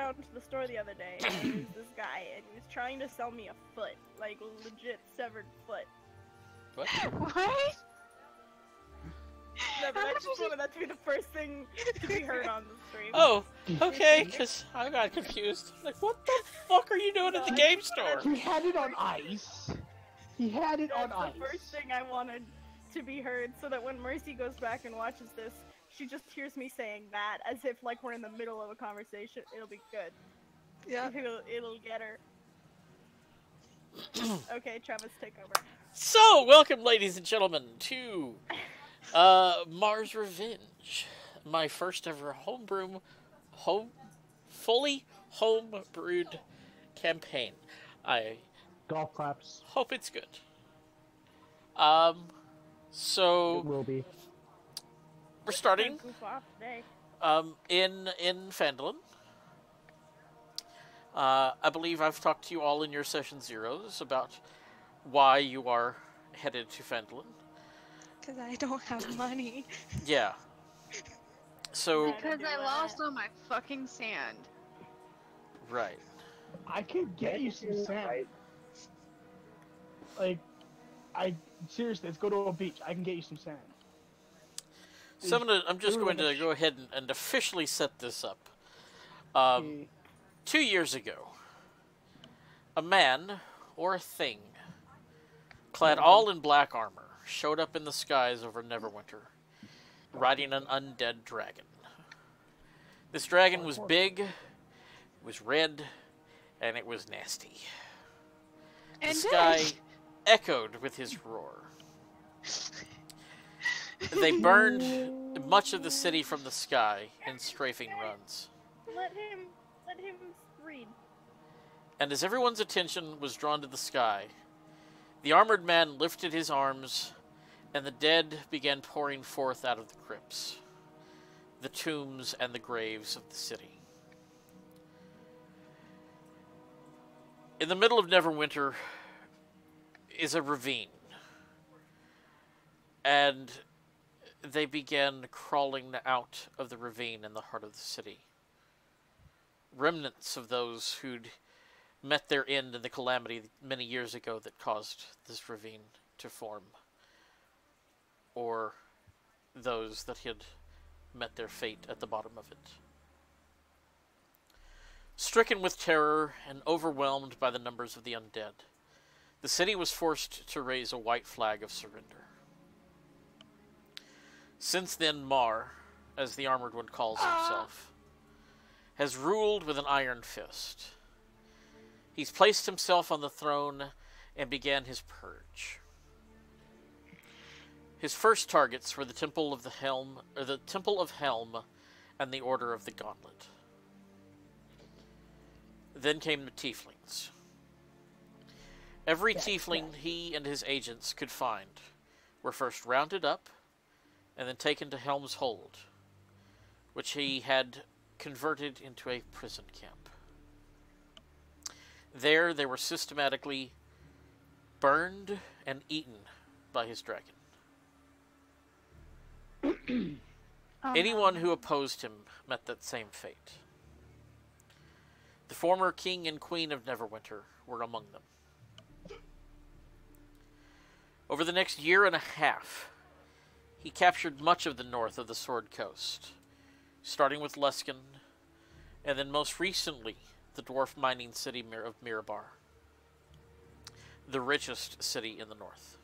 down to the store the other day, and there was this guy, and he was trying to sell me a foot, like legit severed foot. What? What? No, but I just wanted that to be the first thing to be heard on the stream. Oh, okay, because I got confused. Like, what the fuck are you doing at the game store? He had it on ice. He had it on ice. That's the first thing I wanted to be heard, so that when Mercy goes back and watches this, she just hears me saying that, as if like we're in the middle of a conversation. It'll be good. Yeah. It'll get her. Okay, Travis, take over. So, welcome, ladies and gentlemen, to Marr's Revenge, my first ever fully home-brewed campaign. I Golf claps. hope it's good. So It will be. we're starting Goof off today. in Phandalin. I believe I've talked to you all in your session zeros about why you are headed to Phandalin. Because I don't have money. Yeah. So, Because I lost all my fucking sand. right. I could get you some sand. Like, seriously, let's go to a beach. I can get you some sand. So I'm just going to go ahead and officially set this up. 2 years ago, a man, or a thing, clad all in black armor, showed up in the skies over Neverwinter, riding an undead dragon. This dragon was big, it was red, and it was nasty. The And sky echoed with his roar. They burned much of the city from the sky in strafing runs. Let him read. And as everyone's attention was drawn to the sky, the armored man lifted his arms, and the dead began pouring forth out of the crypts, the tombs and the graves of the city. In the middle of Neverwinter is a ravine, and they began crawling out of the ravine in the heart of the city. Remnants of those who'd met their end in the calamity many years ago that caused this ravine to form, or those that had met their fate at the bottom of it. Stricken with terror and overwhelmed by the numbers of the undead, the city was forced to raise a white flag of surrender. Since then, Marr, as the Armored One calls himself, has ruled with an iron fist. He's placed himself on the throne and began his purge. His first targets were the Temple of Helm and the Order of the Gauntlet. Then came the Tieflings. Every Tiefling he and his agents could find were first rounded up and then taken to Helm's Hold, which he had converted into a prison camp. There they were systematically burned and eaten by his dragon. Anyone who opposed him met that same fate. The former king and queen of Neverwinter were among them. Over the next year and a half, he captured much of the north of the Sword Coast, starting with Luskan, and then most recently, the dwarf mining city of Mirabar, the richest city in the north.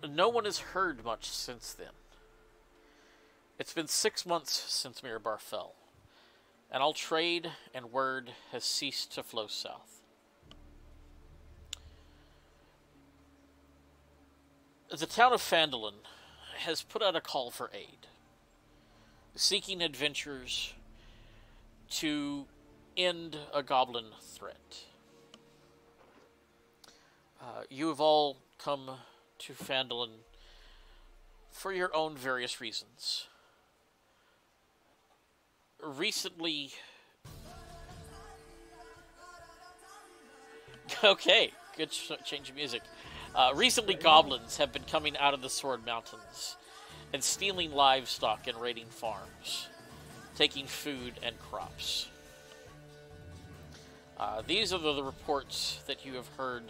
No one has heard much since then. It's been 6 months since Mirabar fell, and all trade and word has ceased to flow south. The town of Phandalin has put out a call for aid, seeking adventurers to end a goblin threat. You have all come to Phandalin for your own various reasons. Recently... Okay, good change of music. Recently, goblins have been coming out of the Sword Mountains and stealing livestock and raiding farms. taking food and crops. These are the reports that you have heard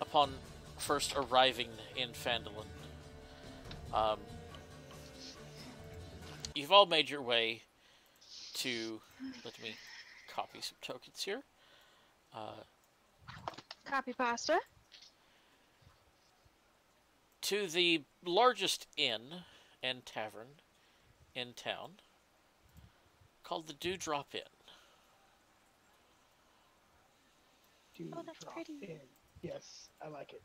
upon first arriving in Phandalin. You've all made your way to... Let me copy some tokens here. Copy pasta. To the largest inn and tavern in town, called the Dewdrop Inn. Oh, that's Drop pretty. in. Yes, I like it.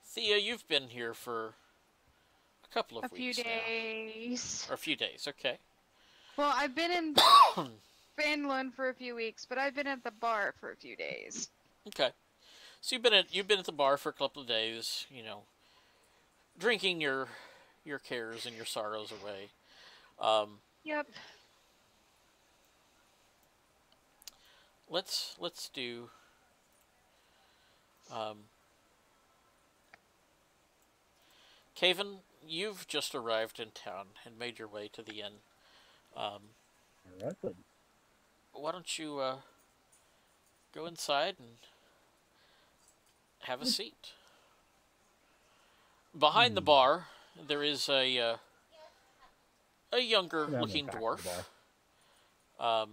Thea, you've been here for a couple of A few weeks days. now. Or a few days, okay. Well, I've been in Finland for a few weeks, but I've been at the bar for a few days. Okay. So you've been at the bar for a couple of days, you know, drinking your cares and your sorrows away. Yep. Let's do Caven, you've just arrived in town and made your way to the inn. Alright then. Why don't you go inside and have a seat? Behind the bar, there is a younger looking Back to the dwarf. bar.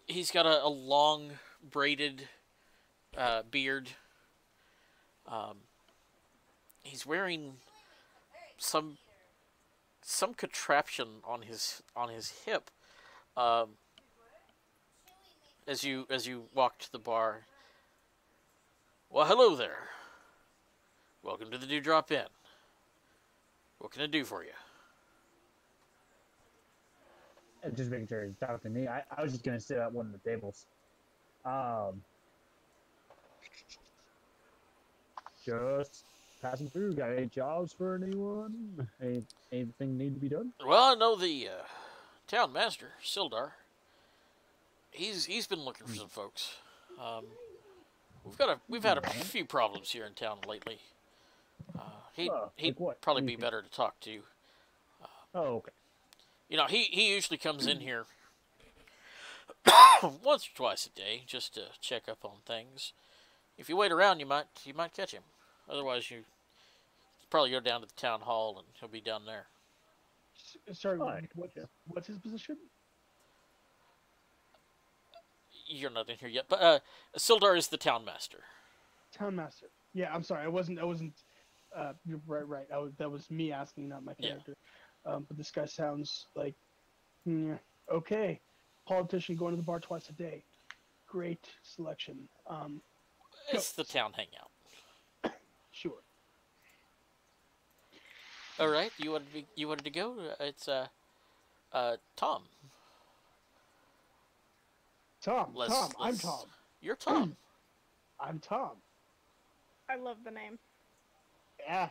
He's got a long braided beard. He's wearing some contraption on his hip. As you walk to the bar. Well, hello there. Welcome to the Dewdrop Inn. What can I do for you? Just making sure he's talking to me. I was just gonna sit at one of the tables. Just passing through. Got any jobs for anyone? Anything need to be done? Well, I know the town master, Sildar. He's been looking for some folks. We've had a few problems here in town lately. He'd like what? probably be Anything? better to talk to. Oh, okay. You know, he usually comes in here once or twice a day just to check up on things. If you wait around, you might catch him. Otherwise, you probably go down to the town hall and he'll be down there. Sorry, Alright, what's his position? You're not in here yet, but Sildar is the town master. Town master. Yeah, I'm sorry. I wasn't. You're right. That was me asking, not my Yeah. character. But this guy sounds like, okay. Politician going to the bar twice a day. Great selection. It's the town hangout. Sure. All right, you wanted to go? It's Tom. Tom. I'm Tom. You're Tom. I'm Tom. I love the name. Yeah.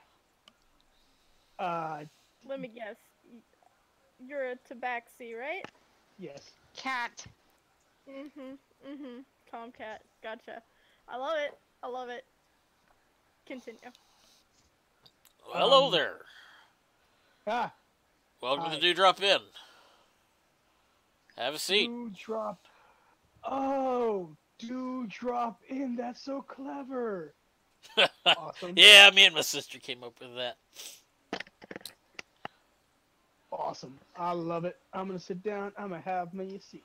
Let me guess. You're a tabaxi, right? Yes. Cat. Tomcat. Gotcha. I love it. I love it. Continue. Hello there. Ah. Welcome to hi. the Dewdrop Inn. Have a seat. Dewdrop. Oh, Dewdrop in. That's so clever. Awesome. Yeah, me and my sister came up with that. Awesome. I love it. I'm gonna sit down. I'm gonna have me a seat.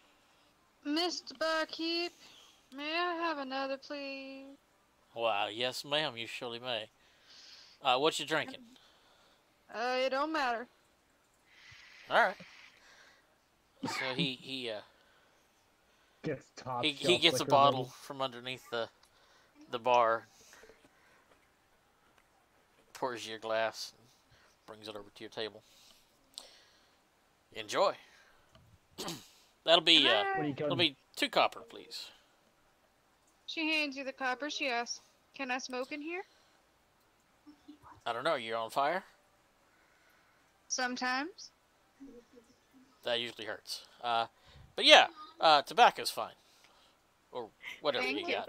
Mr. Barkeep, may I have another, please? Wow, yes, ma'am, you surely may. What you drinking? It don't matter. All right. So he Gets top he shelf gets a liquor bottle label. from underneath the bar, pours you a glass, and brings it over to your table. Enjoy. That'll be What do you that'll be 2 copper, please. She hands you the copper. She asks, "Can I smoke in here?" I don't know. You're on fire. Sometimes. That usually hurts. But yeah, tobacco's fine. or whatever Thank you you. got.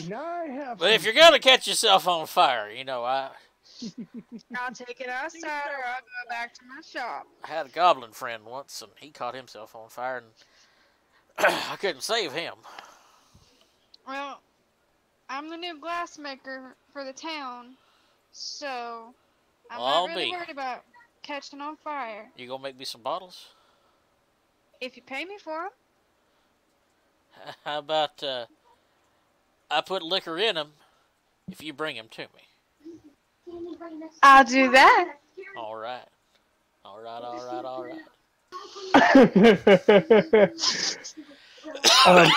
Now I have. But if you're gonna catch yourself on fire, you know, I I'll take it outside or I'll go back to my shop. had a goblin friend once, and he caught himself on fire, and I couldn't save him. Well, I'm the new glassmaker for the town, so I'm I'll not really be. worried about catching on fire. You gonna make me some bottles? If you pay me for them. How about I put liquor in them if you bring them to me? I'll do that. All right. All right, all right, all right.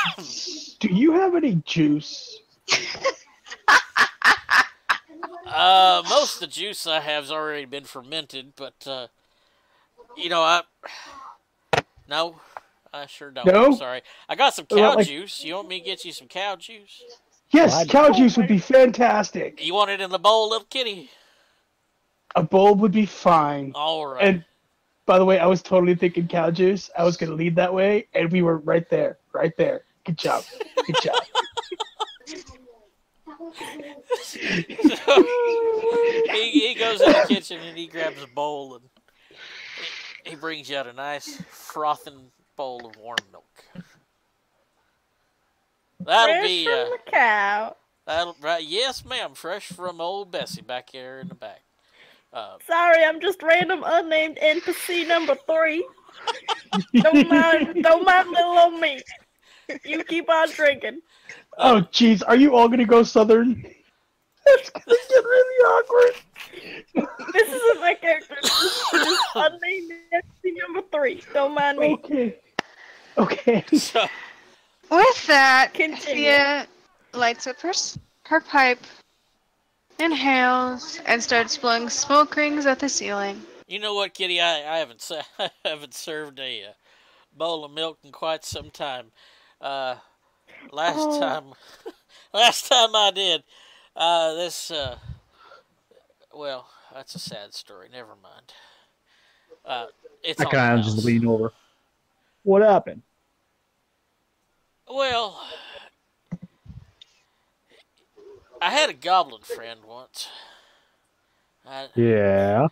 Do you have any juice? Most of the juice I have has already been fermented, but you know, no, I sure don't. No? I'm sorry. I got some Well, cow like- juice. You want me to get you some cow juice? Yes, What? cow juice would be fantastic. You want it in the bowl, little kitty? A bowl would be fine. All right. And by the way, I was totally thinking cow juice. I was going to lead that way, and we were right there. Right there. Good job. Good job. he goes in the kitchen and he grabs a bowl and he brings you out a nice frothing bowl of warm milk. That'll Fresh be from the cow. right. Yes, ma'am. Fresh from old Bessie back there in the back. Sorry, I'm just random unnamed NPC number 3. Don't mind little old me. You keep on drinking. Oh, jeez. Are you all going to go southern? It's going to get really awkward. This isn't my character. This is unnamed NPC number 3. Don't mind me. Okay. Okay. So, With that, Continue. Thea lights up her pipe, inhales, and starts blowing smoke rings at the ceiling. you know what, Kitty? I haven't I haven't served a bowl of milk in quite some time. Last time I did, well, that's a sad story. Never mind. It's I on the kind of house. just lean over. What happened? Well, I had a goblin friend once. Yeah.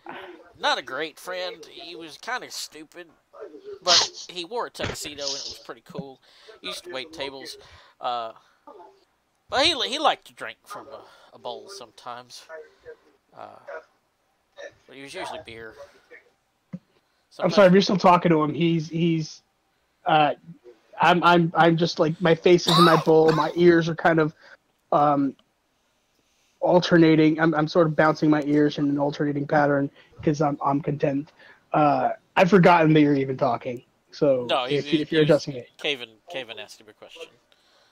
Not a great friend. He was kind of stupid, but he wore a tuxedo and it was pretty cool. He used to wait tables. But he liked to drink from a bowl sometimes. But he was usually beer. I'm sorry, if you're still talking to him, he's I'm just like, my face is in my bowl, my ears are kind of alternating. I'm sort of bouncing my ears in an alternating pattern because I'm content. I've forgotten that you're even talking. So No, if you're adjusting it. Kevin asked him a question.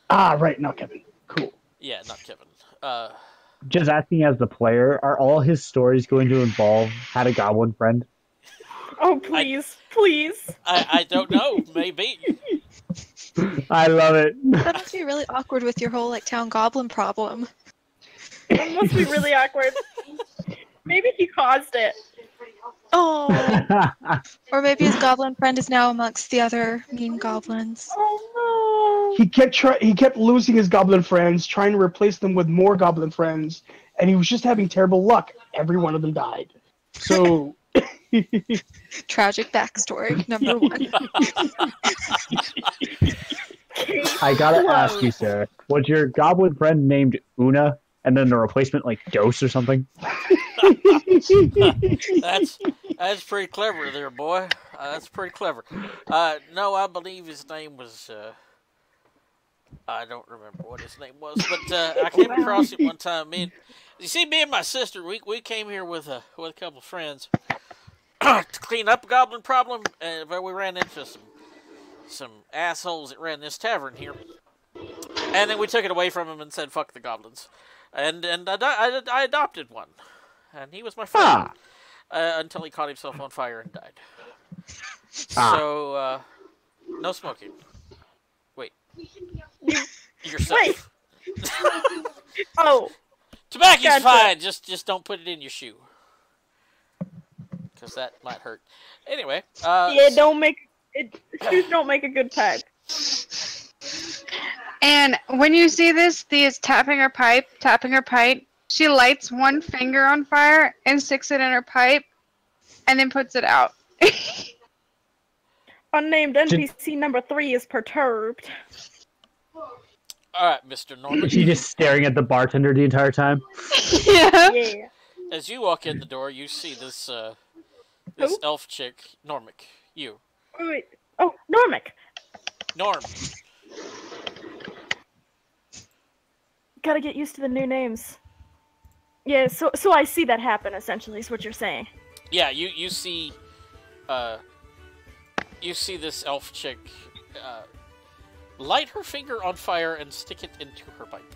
Ah, right, not Kevin. Cool. Yeah, not Kevin. Just asking as the player, are all his stories going to involve had a goblin friend? Oh, please, please. I don't know. Maybe. I love it. That must be really awkward with your whole like town goblin problem. It must be really awkward. Maybe he caused it. Oh. Or maybe his goblin friend is now amongst the other mean goblins. Oh He kept losing his goblin friends, trying to replace them with more goblin friends, and he was just having terrible luck. Every one of them died. So Tragic backstory, number 1. I gotta ask you, Sarah, was your goblin friend named Una, and then the replacement like Ghost or something? That's pretty clever there, boy. That's pretty clever. No, I believe his name was. I don't remember what his name was, but I came across it one time. Me and my sister, we came here with a couple of friends to clean up a goblin problem, but we ran into some assholes that ran this tavern here, and then we took it away from them and said, "Fuck the goblins," and I adopted one, and he was my friend until he caught himself on fire and died. So no smoking. Wait, yourself. Wait. Oh, Tobacco's Gotcha. fine. Just don't put it in your shoe, because that might hurt. Anyway, yeah. Don't make Shoes don't make a good pipe. And when you see this, Thea is tapping her pipe. She lights one finger on fire and sticks it in her pipe, and then puts it out. Unnamed NPC number 3 is perturbed. Alright, Mr. Norman. Is she just staring at the bartender the entire time? Yeah. Yeah. As you walk in the door, you see this Who? elf chick, Normic. You. Wait. Oh, Normic. Norm. Gotta get used to the new names. Yeah, so I see that happen, essentially, is what you're saying. Yeah, you see this elf chick light her finger on fire and stick it into her pipe.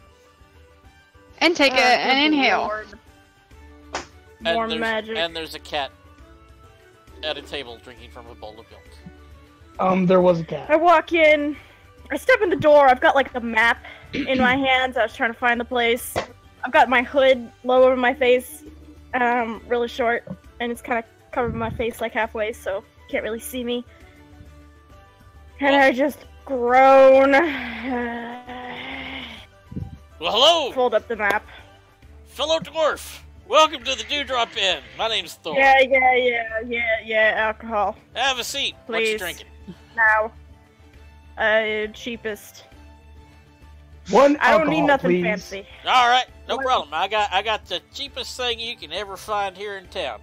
And take an inhale. Lord. More magic. And there's a cat at a table drinking from a bowl of milk. There was a cat. I walk in, I step in the door, I've got like the map in my hands, I was trying to find the place. I've got my hood low over my face, really short, and it's kind of covered my face like halfway, so you can't really see me. And I just groan. Well, hello, Fold up the map. fellow dwarf. Welcome to the Dewdrop Inn. My name's Thor. Yeah, alcohol. Have a seat. What you Please. drinking? Now. Cheapest. One I don't need alcohol, nothing please. fancy. All right, no problem. I got the cheapest thing you can ever find here in town.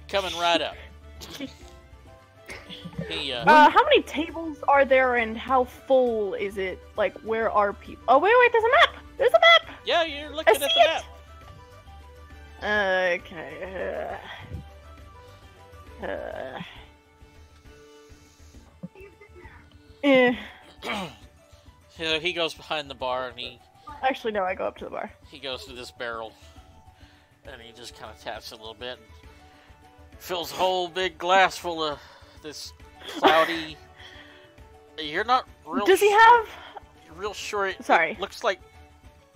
Coming right up. He, How many tables are there and how full is it? Like, where are people? Oh, wait, there's a map! There's a map! yeah, you're looking at the see it. map. Okay. So he goes behind the bar and Actually, no, I go up to the bar. he goes to this barrel and he just kind of taps it a little bit and fills a whole big glass full of this cloudy. You're not real. Does he have... Real sure. Sorry. It looks like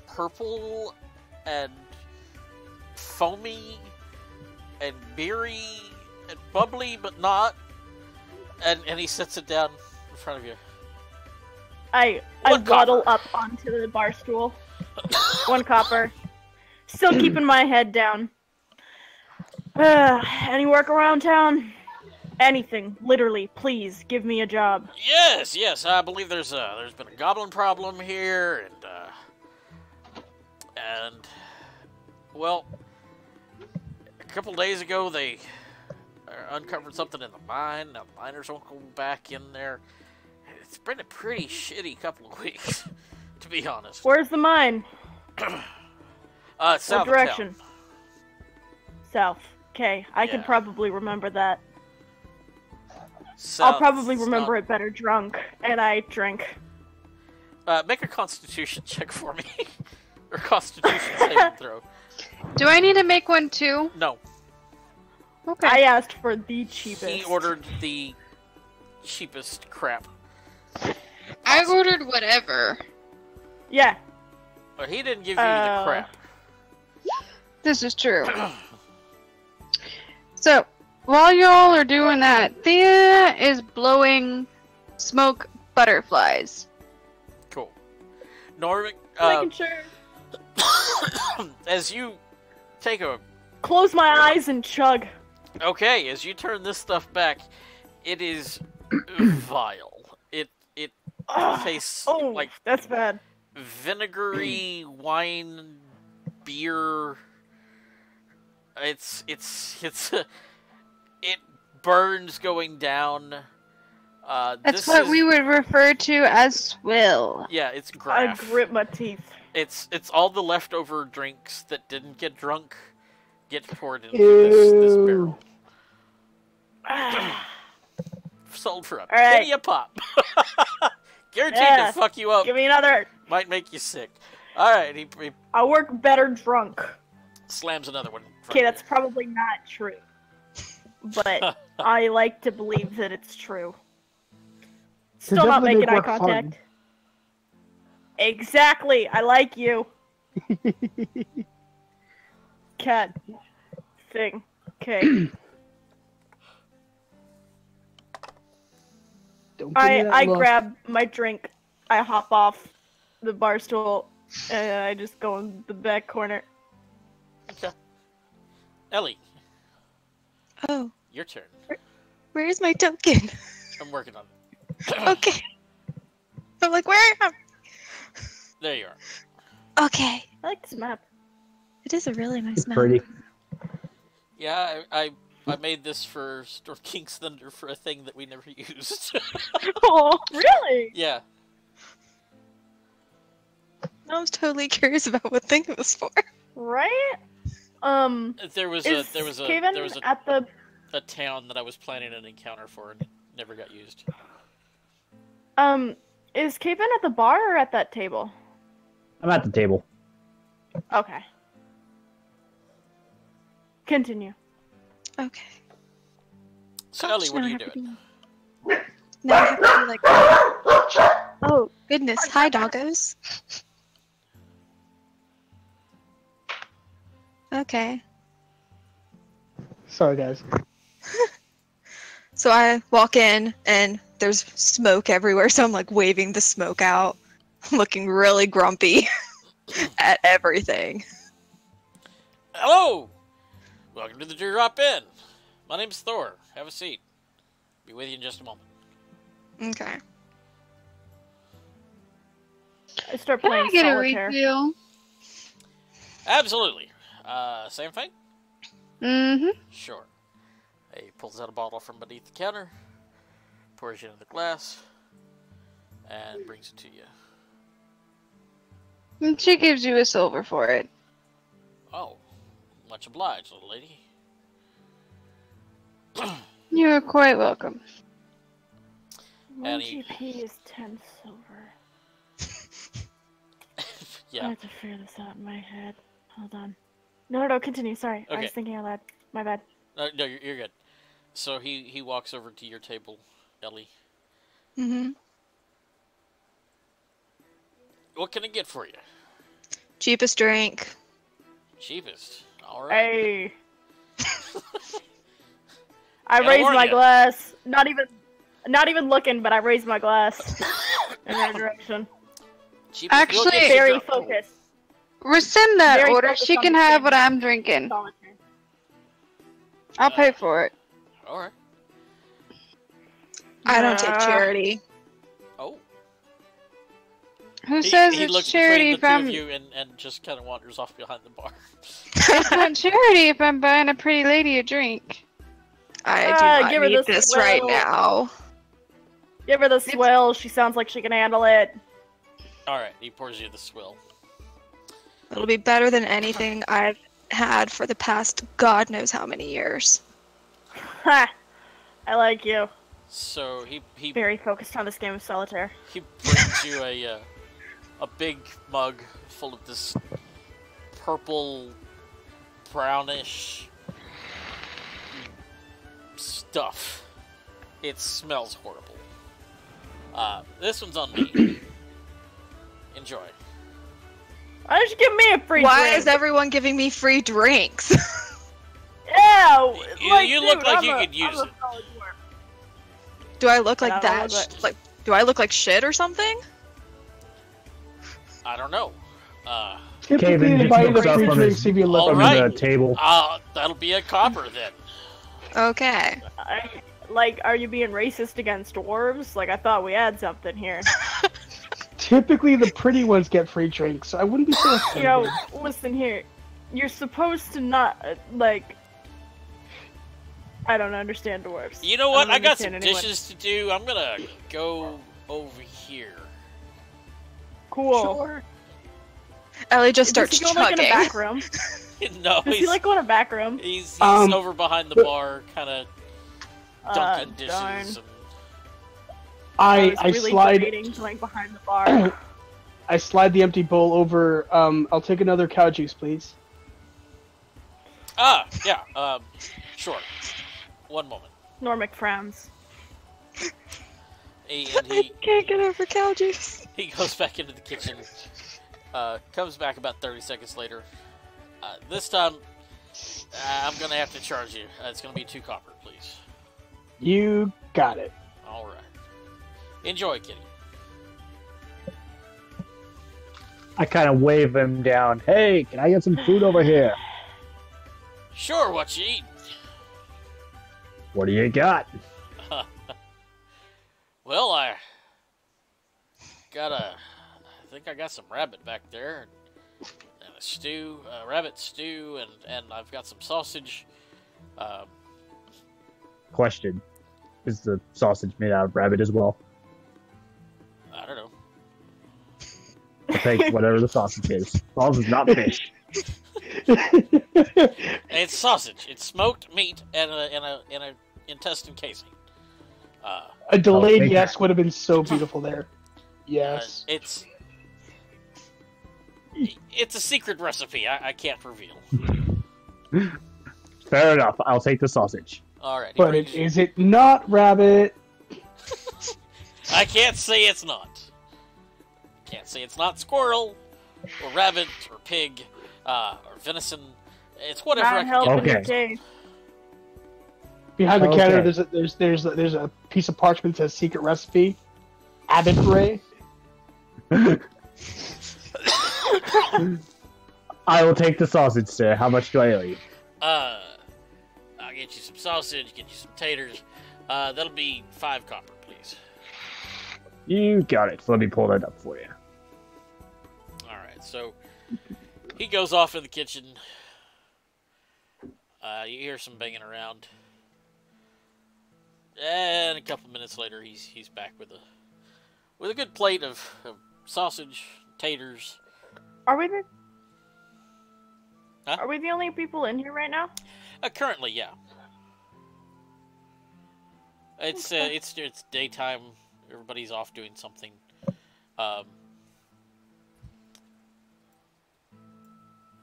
purple and foamy and beery and bubbly, but not. And he sets it down in front of you. I One waddle copper. up onto the bar stool. 1 copper. Still keeping my head down. Any work around town? Anything, literally. Please give me a job. Yes. I believe there's been a goblin problem here, and well, a couple days ago they uncovered something in the mine. Now the miners won't go back in there. It's been a pretty shitty couple of weeks, to be honest. Where's the mine? South What of direction? town. South. Okay, I can Yeah. probably remember that. South, I'll probably remember it better drunk, and I drink. Make a Constitution check for me, or Constitution saving throw. Do I need to make one too? No, Okay. I asked for the cheapest. he ordered the cheapest crap. I ordered whatever. Yeah. But he didn't give you the crap. This is true. So, while y'all are doing that, Thea is blowing smoke butterflies. Cool. Norman, Making sure. as you take a... Close my eyes and chug. Okay, as you turn this stuff back, it is vile. It tastes Oh, like that's bad. vinegary wine, beer. It burns going down. That's what we would refer to as swill. Yeah, it's I graff. grit my teeth. It's all the leftover drinks that didn't get drunk get poured into this barrel. Sold for a right. penny a pop. Guaranteed Yeah. to fuck you up. Give me another. Might make you sick. Alright, he I work better drunk. slams another one. in front Okay, of that's probably not true. But I like to believe that it's true. Still not definitely making make eye work fun. contact. Exactly. I like you. Cat. Thing. Okay. Don't give me that I look. grab my drink. I hop off the bar stool, and I just go in the back corner. Okay. Ellie, Oh, your turn. where is my token? I'm working on it. Okay. I'm like, where am There you are. I? Okay. I like this map. It is a really nice map. Pretty. Yeah, I made this for Storm King's Thunder for a thing that we never used. Oh, really? Yeah. I was totally curious about what thing it was for. Right? There was Is Kaven at the? a town that I was planning an encounter for and it never got used. Is Kaven at the bar or at that table? I'm at the table. Okay. Continue. Okay. So Gosh, Ellie, what now are I you have to doing? Now I have to be like, oh goodness, hi doggos. Okay. Sorry, guys. So I walk in and there's smoke everywhere, so I'm like waving the smoke out, looking really grumpy at everything. Hello! Welcome to the Drop In. My name's Thor. Have a seat. Be with you in just a moment. Okay. I start Can playing I get a solitaire. refill? Absolutely. Same thing? Mm-hmm. Sure. He pulls out a bottle from beneath the counter, pours it into the glass, and brings it to you. And she gives you a silver for it. Oh, much obliged, little lady. You are quite welcome. One And he- GP is 10 silver. I Yeah. have to figure this out in my head. Hold on. No, continue. Sorry. I Okay. was thinking out loud. My bad. No, you're good. So he walks over to your table, Ellie. Mm-hmm. What can I get for you? Cheapest drink. Cheapest. All right. Hey. I Gotta raised warn my ya. glass. Not even looking, but I raised my glass in her direction. Cheapest you'll Actually- get Very your drop. focused. Rescind that Very order. focused She on can the have game. what I'm drinking. Solitaire. I'll pay for it. All right. I don't take Nah. charity. Oh. Who says he it's looks charity between the if two I'm of you and just kind of wanders off behind the bar. it's not charity if I'm buying a pretty lady a drink? I do not give her need this this right well. now. Give her the swill. She sounds like she can handle it. All right. He pours you the swill. It'll be better than anything I've had for the past God knows how many years. Ha! I like you. So he Very focused on this game of solitaire. He brings you a big mug full of this purple, brownish stuff. It smells horrible. This one's on me. Enjoy. Why don't you give me a free Why drink? is everyone giving me free drinks? Yeah! You look dude, like I'm you a- could use I'm a it. solid dwarf. Do I look like I don't that? look Like, do I look like shit or something? I don't know. Typically, Kaven they just buy you looks the up free from drinks his- if you look. All Under right. the table. That'll be a copper then. Okay. Are you being racist against dwarves? Like, I thought we had something here. Typically, the pretty ones get free drinks, so I wouldn't be so offended. You know, listen here. You're supposed to not, I don't understand dwarves. You know what? don't I got some understand anyone. dishes to do. I'm gonna go over here. Cool. Ellie just Does starts he go, like, in a chugging. back room? No, Does he, like, go in a back room? he's Um, over behind the but- bar, kind of dunking Darn. dishes. And... I I was really slide debating to, like, behind the bar. I slide the empty bowl over. I'll take another cow juice, please. Yeah. Sure. One moment. Normic frowns. And Can't get over cow juice. he goes back into the kitchen. Comes back about 30 seconds later. This time, I'm gonna have to charge you. It's gonna be 2 copper, please. You got it. All right. Enjoy, kitty. I kind of wave him down. Hey, can I get some food over here? Sure, what you eat? What do you got? Well, I think I got some rabbit back there, and a stew, rabbit stew, and I've got some sausage. Question. Is the sausage made out of rabbit as well? I don't know. I'll take whatever the sausage is. As long as it's not fish. It's sausage. It's smoked meat and a intestine casing. A delayed thank yes would have been so beautiful there. Yes. It's a secret recipe. I can't reveal. Fair enough. I'll take the sausage. All right. But is it not rabbit? I can't say it's not. Can't say it's not squirrel, or rabbit, or pig, or venison. It's whatever I Not can helping get. your Okay. case. Behind the Okay. counter, there's a piece of parchment that says secret recipe. Abbott Ray. I will take the sausage, sir. How much do I owe you? I'll get you some sausage, get you some taters. That'll be 5 copper, please. You got it. Let me pull that up for you. All right. So he goes off in the kitchen. You hear some banging around, and a couple minutes later, he's back with a good plate of sausage, taters. Are we the? Huh? Are we the only people in here right now? Currently, yeah. It's daytime. Everybody's off doing something.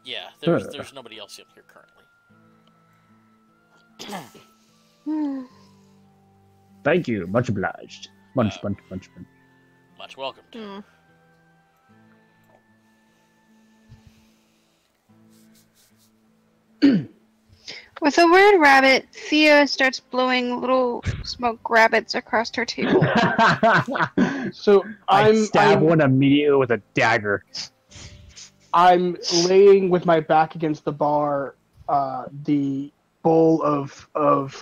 Yeah, there's nobody else in here currently. Thank you. Much obliged. Munch. Much welcome. Hmm. With a weird rabbit, Thea starts blowing little smoke rabbits across her table. So I stab one immediately with a dagger. I'm laying with my back against the bar, the bowl of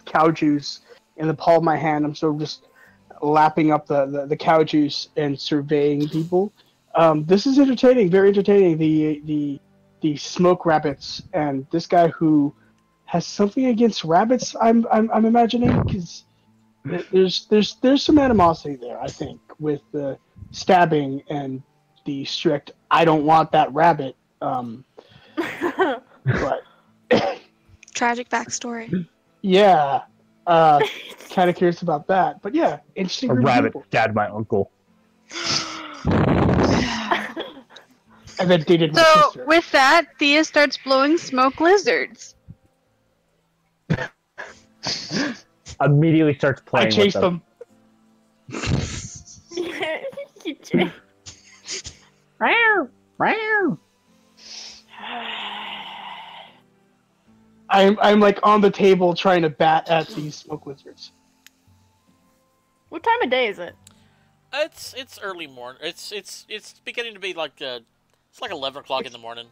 cow juice in the palm of my hand. I'm sort of just lapping up the cow juice and surveying people. This is entertaining, very entertaining. The smoke rabbits and this guy who has something against rabbits. I'm imagining, because there's some animosity there. I think with the stabbing and the strict I don't want that rabbit. But Tragic backstory. yeah, kind of curious about that. But yeah, interesting. A group of rabbit people. stabbed my uncle. And then dated my So, sister. with that, Thea starts blowing smoke lizards. Immediately starts I playing chased with them. You did. I'm like on the table trying to bat at these smoke lizards. What time of day is it? It's early morning. It's beginning to be like it's like 11 o'clock in the morning.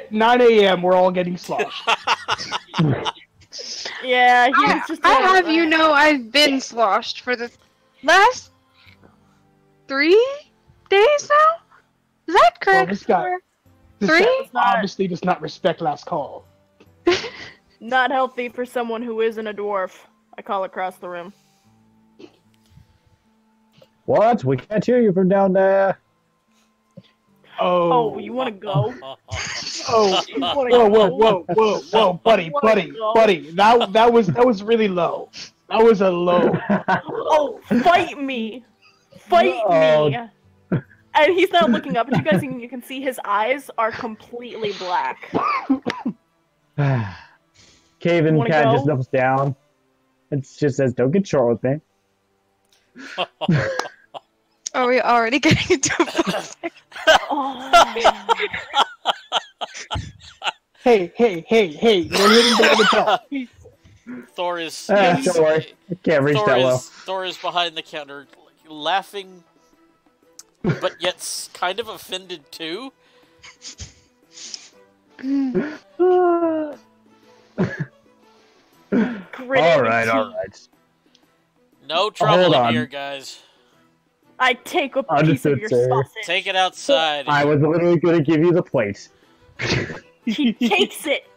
9 a.m. We're all getting sloshed. Yeah, he was just. I have you know I've been sloshed for the last 3 days now? Is that correct? this guy- This Three? guy obviously does not respect last call. Not healthy for someone who isn't a dwarf. I call across the room. What? We can't hear you from down there. Oh, you want to go? Oh, You wanna whoa, buddy. That was really low. That was a low. Oh, fight me! Fight me! And he's not looking up at you guys, and you can see his eyes are completely black. Caven Wanna cat go? just knuckles down. It just says, "Don't get short with me." Are we already getting into a Oh. Hey, you're hitting below the belt. Thor is. Don't worry. I can't reach that well. Thor is behind the counter. laughing, but yet kind of offended too. All right. No trouble on. in here, guys. I take a piece Understood, of your sir. sausage. Take it outside. I was literally going to give you the plate. He takes it.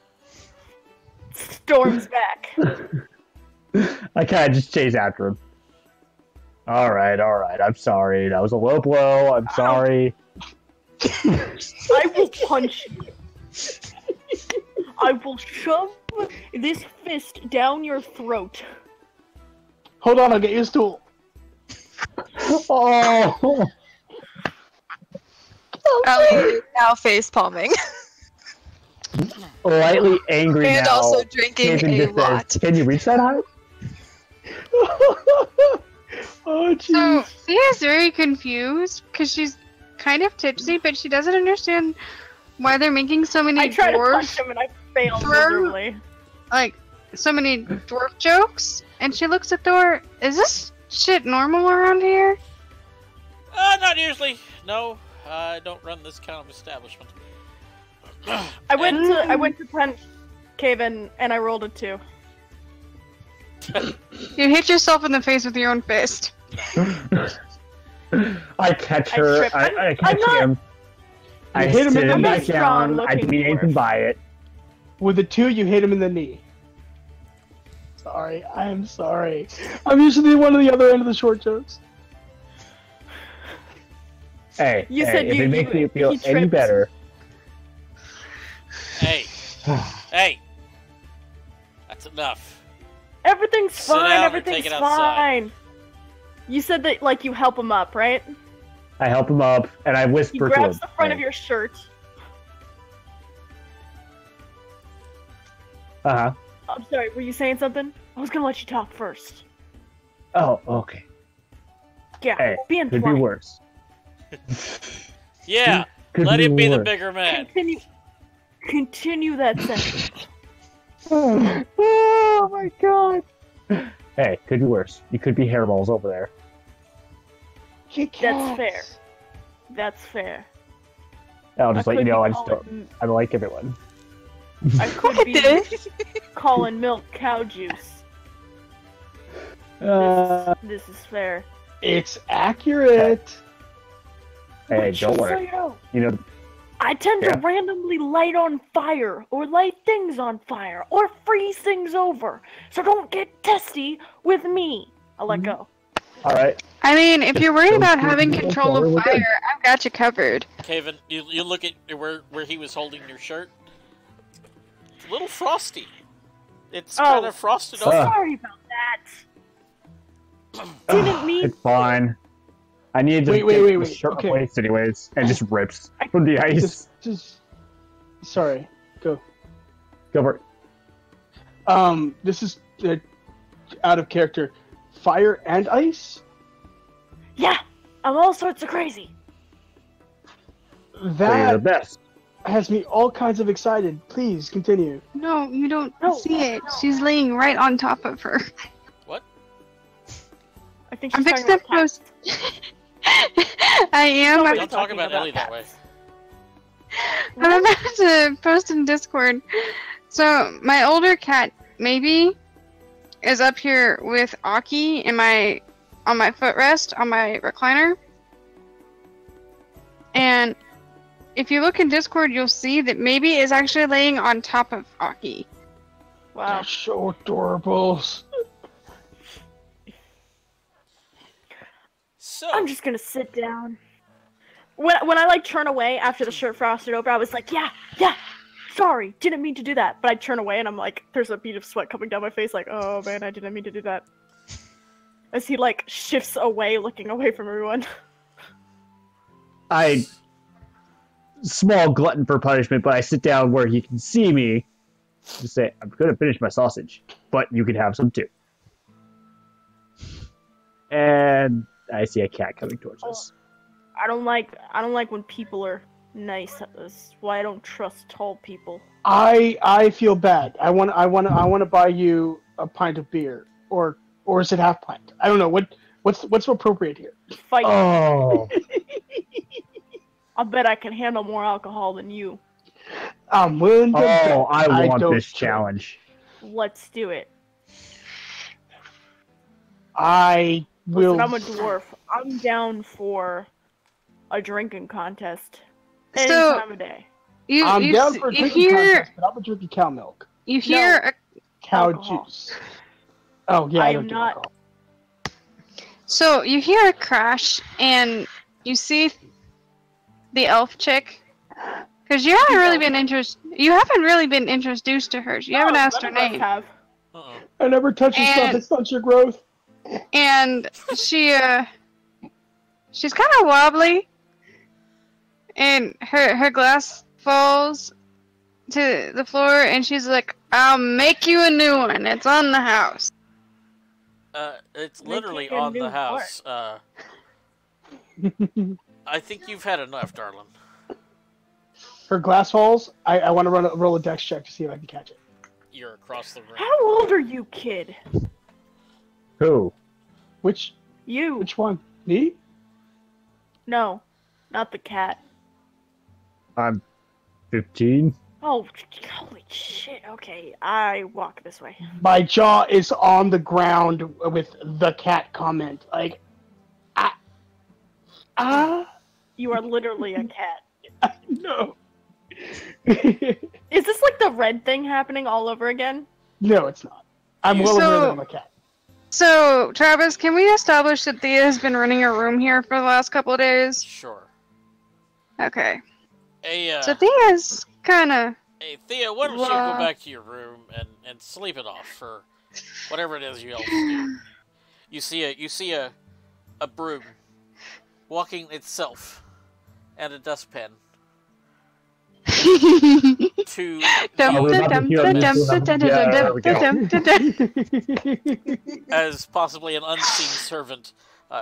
Storms back. I kind of just chase after him. All right. I'm sorry. That was a low blow. I'm sorry. I will punch you. I will shove this fist down your throat. Hold on, I'll get you a stool. Oh. Ellie is now face palming. Slightly angry And now. also drinking Nathan a just says, lot. can you reach that height? Oh, jeez. So Thea's very confused because she's kind of tipsy, but she doesn't understand why they're making so many I try to punch dwarf, him and I fail Throw- miserably. like so many dwarf jokes. And she looks at Thor. Is this shit normal around here? Not usually. No, I don't run this kind of establishment. I went to punch Caven and I rolled a 2. You hit yourself in the face with your own fist. I catch her. tripped. I catch I'm him. I You hit him sit in the him neck. back down. I Strong-looking beat anything dwarf. by it. With the 2, you hit him in the knee. Sorry, I am sorry. I'm usually one of the other end of the short jokes. Hey, You hey, said if you- it makes you- me feel he any tripped. better. Hey, hey, that's enough. Everything's Sit fine, down or everything's take it outside. fine. You said that, like, you help him up, right? I help him up, and I He whisper to grabs him. the front hey. of your shirt. Uh-huh. I'm sorry, were you saying something? I was gonna let you talk first. Oh, okay. Yeah, Hey, being could be polite. worse. Yeah, Could let him be the worse. bigger man. Continue that sentence. Oh my god. Hey, could be worse. You could be hairballs over there. That's fair. That's fair. I'll just I let you could know be I just don't. calling- I like everyone. I could be calling milk cow juice. This is fair. It's accurate. Hey, But don't just so worry. you know, You know, I tend to Yeah. randomly light on fire, or light things on fire, or freeze things over. So don't get testy with me. I'll let go. all right. I mean, if you're worried Don't about do having that. control We're of good. fire, I've got you covered. Caven, you look at where he was holding your shirt. It's a little frosty. It's Oh, kind of frosted over. Sorry about that. Didn't mean. It's fine. I need to Wait, get the wait. shirt Okay. replaced anyways, and just rips from the ice. Just. Sorry. Go. Go for it. This is out of character. Fire and ice? Yeah, I'm all sorts of crazy. You're the That best. has me all kinds of excited. Please continue. No, you don't No. see it. She's laying right on top of her. What? I think I'm she's fixing to talking about post. I am. Somebody- Don't talk talking about about Ellie that way. cats. I'm about to post in Discord. So my older cat, maybe, is up here with Aki on my footrest on my recliner. And if you look in Discord, you'll see that maybe is actually laying on top of Aki. Wow. That's so adorable. So, I'm just gonna sit down. When I like turn away after the shirt frosted over, I was like, yeah, sorry, didn't mean to do that. But I turn away and I'm like, there's a bead of sweat coming down my face, like, oh man, I didn't mean to do that. As he like shifts away, looking away from everyone. Small glutton for punishment, but I sit down where he can see me. Just say, I'm going to finish my sausage, but you can have some too. And I see a cat coming towards us. I don't like when people are nice. That's why I don't trust tall people. I feel bad. I want to buy you a pint of beer, or is it half pint? I don't know. What What's appropriate here? Fight. Oh, I bet I can handle more alcohol than you. I'm willing to bet. I want don't this care. challenge. Let's do it. I will. Listen, I'm a dwarf. I'm down for a drinking contest. Any So- time of day. I'm down for a you drinking hear contest, but I'm drinking cow milk. you hear No. a Cow Alcohol. juice. Oh yeah, I I don't am do not- alcohol. So you hear a crash, and you see the elf chick, because you haven't really been introduced to her. You haven't asked her None of us name, have. Uh-oh. I never touch your stuff. And- It stunts your growth. and she's kind of wobbly, and her glass falls to the floor, and she's like, "I'll make you a new one. It's on the house." It's They literally take a on the new house. I think you've had enough, darling. Her glass falls. I want to roll a dex check to see if I can catch it. You're across the room. How old are you, kid? Who? Which You. one? Me? No, not the cat. I'm 15. Oh, holy shit. Okay, I walk this way. My jaw is on the ground with the cat comment. Like, You are literally a cat. no. Is this like the red thing happening all over again? No, it's not. I'm well aware that So- I'm a cat. So, Travis, can we establish that Thea has been running a room here for the last couple of days? Sure. Okay. Hey, So Thea's kind of... hey, Thea, why don't you go Well- back to your room and sleep it off for whatever it is you elves do. You see a broom walking itself and a dustpan to as possibly an unseen servant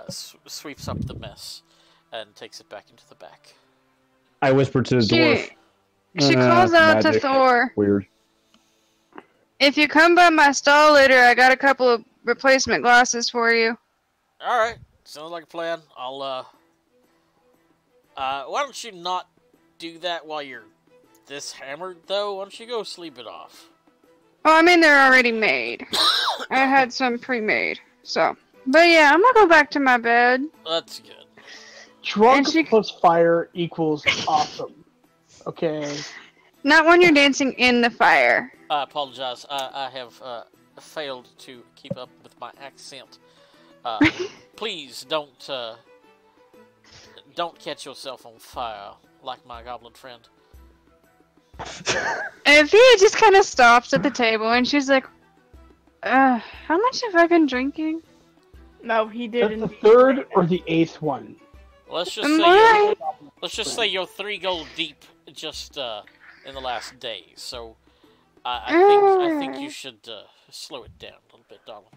sweeps up the mess and takes it back into the back. I whispered to the dwarf. She calls out to magic. Thor, Weird. "If you come by my stall later, I got a couple of replacement glasses for you." All right, sounds like a plan. I'll why don't you not do that while you're this hammered though? Why don't you go sleep it off? Oh, I mean, they're already made. I had some pre-made, so. But yeah, I'm gonna go back to my bed. That's good. Drunk And she- plus fire equals awesome. Okay. Not when you're dancing in the fire. I apologize. I have failed to keep up with my accent. Please don't catch yourself on fire like my goblin friend. And Thea just kind of stops at the table, and she's like, how much have I been drinking?" No, he didn't. That's the third or the eighth one. Let's just Am say I- let's just say you're 3 gold deep just in the last day. So I think you should slow it down a little bit, darling.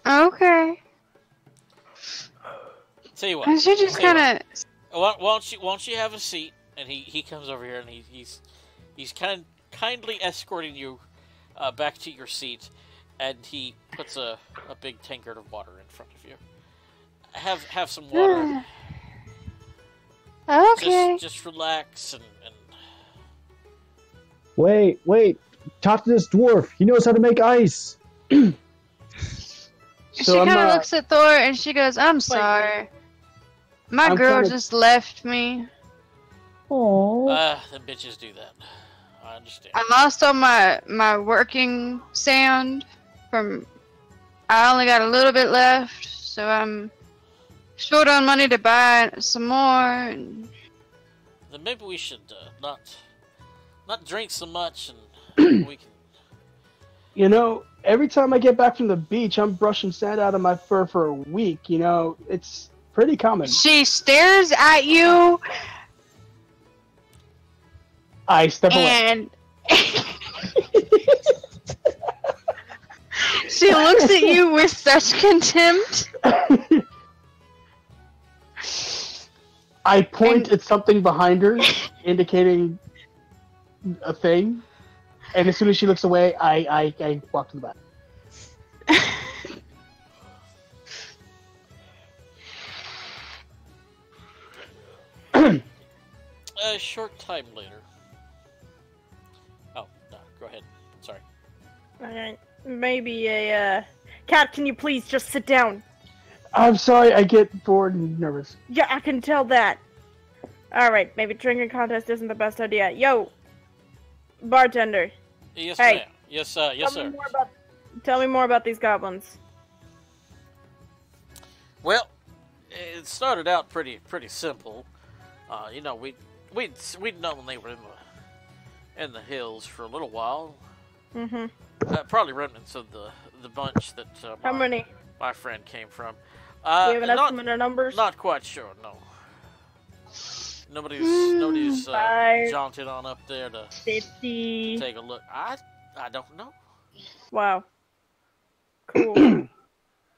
Okay. Tell you what. And she just tell you kind of... what, why don't you have a seat? And he comes over here and he's kindly escorting you back to your seat, and he puts a big tankard of water in front of you. Have some water. Okay. Just relax and Wait. Talk to this dwarf. He knows how to make ice. She So kind I'm, of looks at Thor and she goes, "I'm sorry. My I'm girl kinda- just left me. Oh. them bitches do that. I understand. I lost all my working sand from... I only got a little bit left, so I'm short on money to buy some more. And... Then maybe we should not drink so much, and we can. You know, every time I get back from the beach, I'm brushing sand out of my fur for a week. You know, it's pretty common. She stares at you I step away. and... She looks at you with such contempt. I point at something behind her, indicating a thing. And as soon as she looks away, I walk to the back. A short time later. Oh, no, go ahead. Sorry. Alright. Maybe a, Cat, can you please just sit down? I'm sorry, I get bored and nervous. Yeah, I can tell that. Alright, maybe drinking contest isn't the best idea. Yo! Bartender. Yes, Hey. ma'am. Yes, yes, sir. Tell me more about these goblins. Well, it started out pretty simple. You know, we'd known they were in the hills for a little while. Mm-hmm. Probably remnants of the bunch that How many? my friend came from. Do you have an estimate of numbers? Not quite sure. No. Nobody's jaunted on up there to 50. take a look. I don't know. Wow. Cool.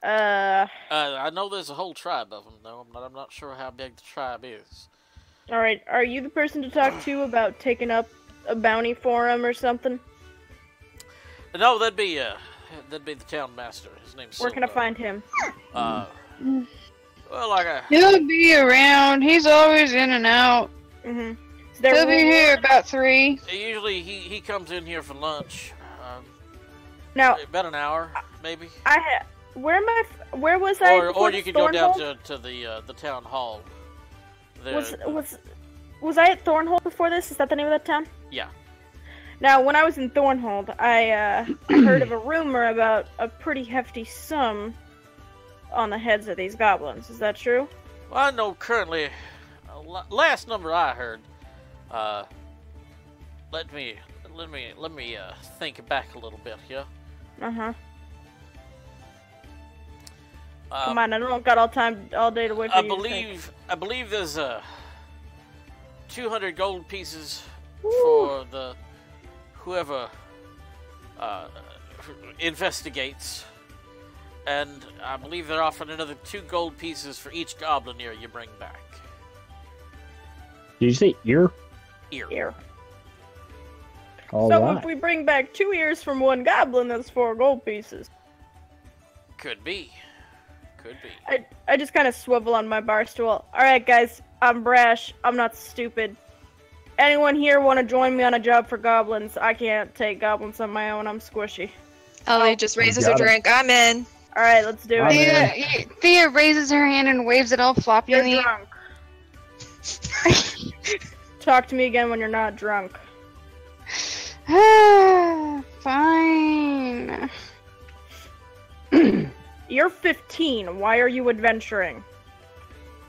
I know there's a whole tribe of them, though. I'm not sure how big the tribe is. All right. Are you the person to talk to about taking up a bounty for him or something? No, that'd be the town master. His name's Where can I Silver. find him? Well, like a He'll be around. He's always in and out. Mm-hmm. He'll be here about 3. usually he comes in here for lunch. Now, About an hour, maybe. where was I? Or you could go down Thornhold? to the town hall. There. Was I at Thornhold before this? Is that the name of that town? Yeah. Now, when I was in Thornhold, I heard of a rumor about a pretty hefty sum on the heads of these goblins. Is that true? Well, I know currently. Last number I heard. Let me think back a little bit here. Uh-huh. Come on, I don't got all day to wait for you. I believe there's 200 gold pieces for the whoever investigates, and I believe they're offering another 2 gold pieces for each goblin ear you bring back. Did you say ear? Ear. All So right. if we bring back 2 ears from one goblin, that's 4 gold pieces. Could be. Could be. I just kind of swivel on my bar stool. Alright, guys, I'm brash. I'm not stupid. Anyone here want to join me on a job for goblins? I can't take goblins on my own. I'm squishy. Ollie just raises a got it. drink. I'm in. Alright, let's do I'm it. in. Thea raises her hand and waves it all floppy You're in the drunk. Talk to me again when you're not drunk. Fine. You're 15. Why are you adventuring?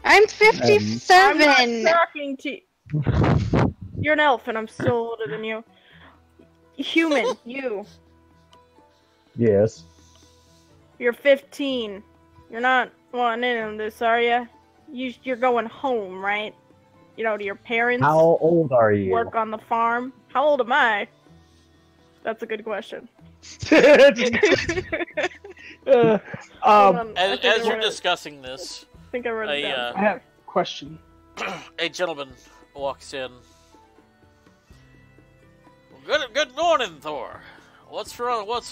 I'm 57. I'm not talking to You're an elf and I'm still older than you. Human, you. Yes. You're 15. You're not wanting in on this, are you? You're going home, right? You know, to your parents. How old are you? Work on the farm. How old am I? That's a good question. Hold on, I think As I you're wrote it. discussing this, I think I wrote it down. I have a question. a gentleman walks in. Good morning, Thor. What's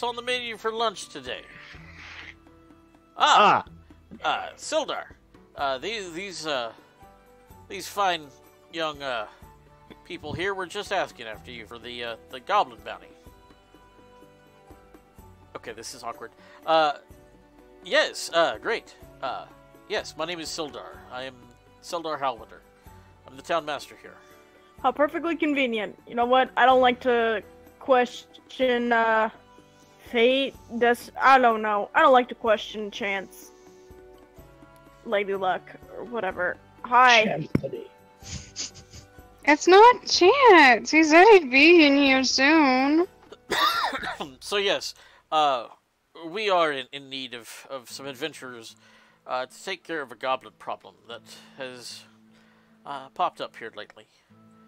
on the menu for lunch today? Sildar. These fine young people here were just asking after you for the goblin bounty. Okay, this is awkward. Yes, great. Yes, my name is Sildar. I am Sildar Halwinder. I'm the town master here. How perfectly convenient. You know what? I don't like to question fate. I don't know. I don't like to question chance. Lady luck or whatever. Hi. Chastity. It's not Chance. He said he'd be in here soon. So yes, we are in need of some adventurers to take care of a goblin problem that has popped up here lately.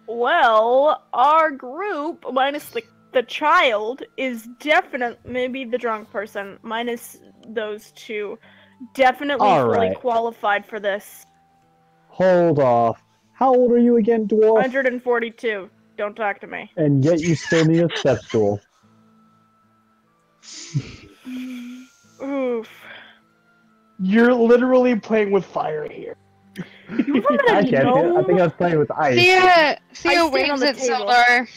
Well, our group, minus the child, is definitely, maybe the drunk person, minus those 2, definitely All fully right. qualified for this. Hold off. How old are you again, dwarf? 142. Don't talk to me. And yet you still need a step stool. Oof. You're literally playing with fire here. You ever met I a can't. I think I was playing with ice. Thea stand on waves the at table. Sildar.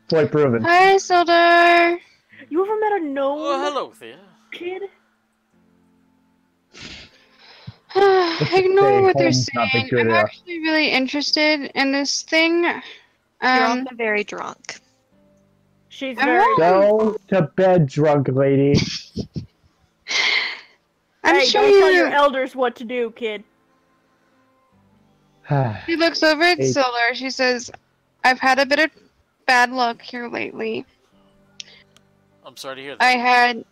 Point proven. Hi, Sildar. You ever met a gnome Oh, hello, Thea. kid? Ignore what they're home's not the saying. good I'm enough. actually really interested in this thing. You're Um, also very drunk. She's I'm very. not- Go to bed, drunk lady. I'm Hey, sure don't tell your you. elders what to do, kid. She looks over at Hey. Sildar. She says, "I've had a bit of bad luck here lately. I'm sorry to hear I that. had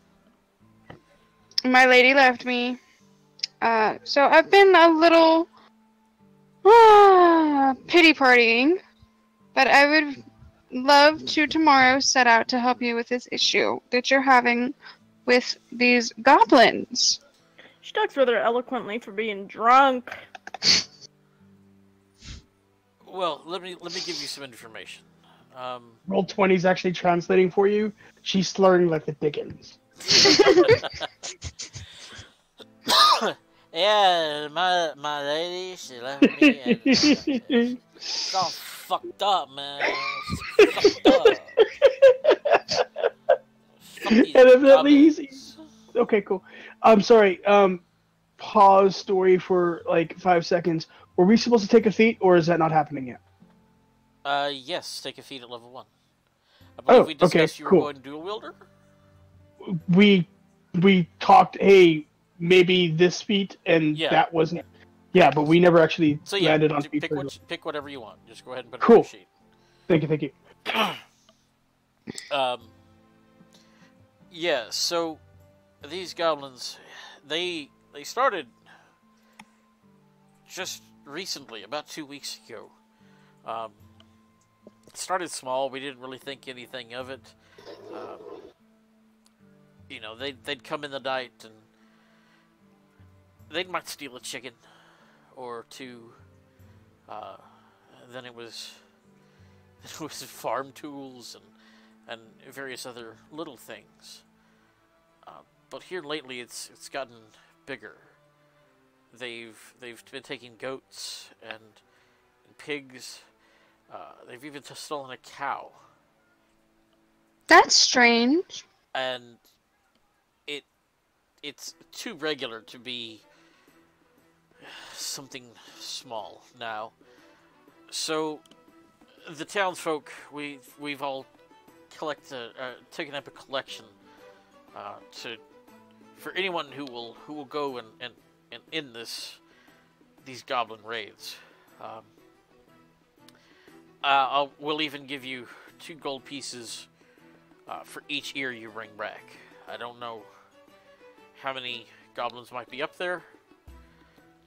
my lady left me. So I've been a little pity partying, but I would love to tomorrow set out to help you with this issue that you're having with these goblins." She talks rather eloquently for being drunk. Well, let me give you some information. Roll 20's actually translating for you. She's slurring like the Dickens. Yeah, my lady, she left me, and it's all fucked up, man. It's fucked up. Fuck these And evidently goblins. okay, cool. I'm sorry. Pause story for like 5 seconds. Were we supposed to take a feat, or is that not happening yet? Yes, take a feat at level 1. I believe we discussed okay, you were cool. going dual wielder. We talked. Hey, maybe this feat, and Yeah. that wasn't. Yeah, but we never actually So yeah, landed on feat. pick whatever you want. Just go ahead and put it Cool. on your sheet. Thank you. Yeah, so these goblins, they started just recently, about 2 weeks ago. It started small. We didn't really think anything of it. You know, they'd come in the night and they might steal a chicken or two. Then it was farm tools and various other little things. But here lately, it's gotten bigger. They've been taking goats and pigs. They've even stolen a cow, That's strange. and it's too regular to be something small now. So the townsfolk, we've all taken up a collection for anyone who will go and end these goblin raids. We'll even give you 2 gold pieces for each ear you bring back. I don't know how many goblins might be up there,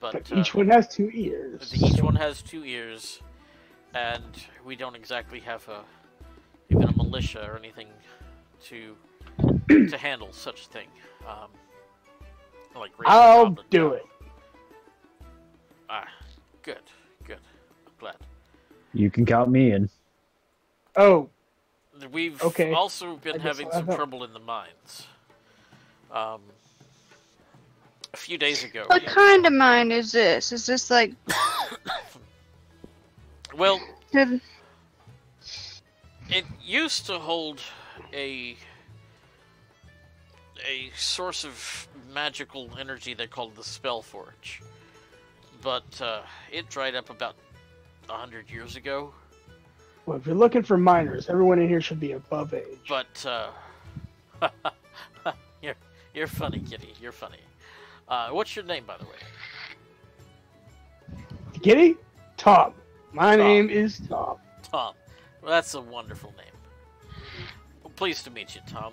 but Each one has 2 ears. each one has 2 ears, and we don't exactly have even a militia or anything to handle such a thing. Like raising a I'll goblin do cow. it. Good. I'm glad. You can count me in. Oh, We've Okay. also been I guess having I'll some help. trouble in the mines. A few days ago. What kind of mine is this? Is this like Well, did- it used to hold a source of magical energy they called the Spell Forge, but it dried up about 100 years ago. well, if you're looking for minors, everyone in here should be above age. But you're funny, Kitty. You're funny. What's your name, by the way? Giddy? Tom. My Tom. name is Tom. Tom. Well, that's a wonderful name. Well, pleased to meet you, Tom.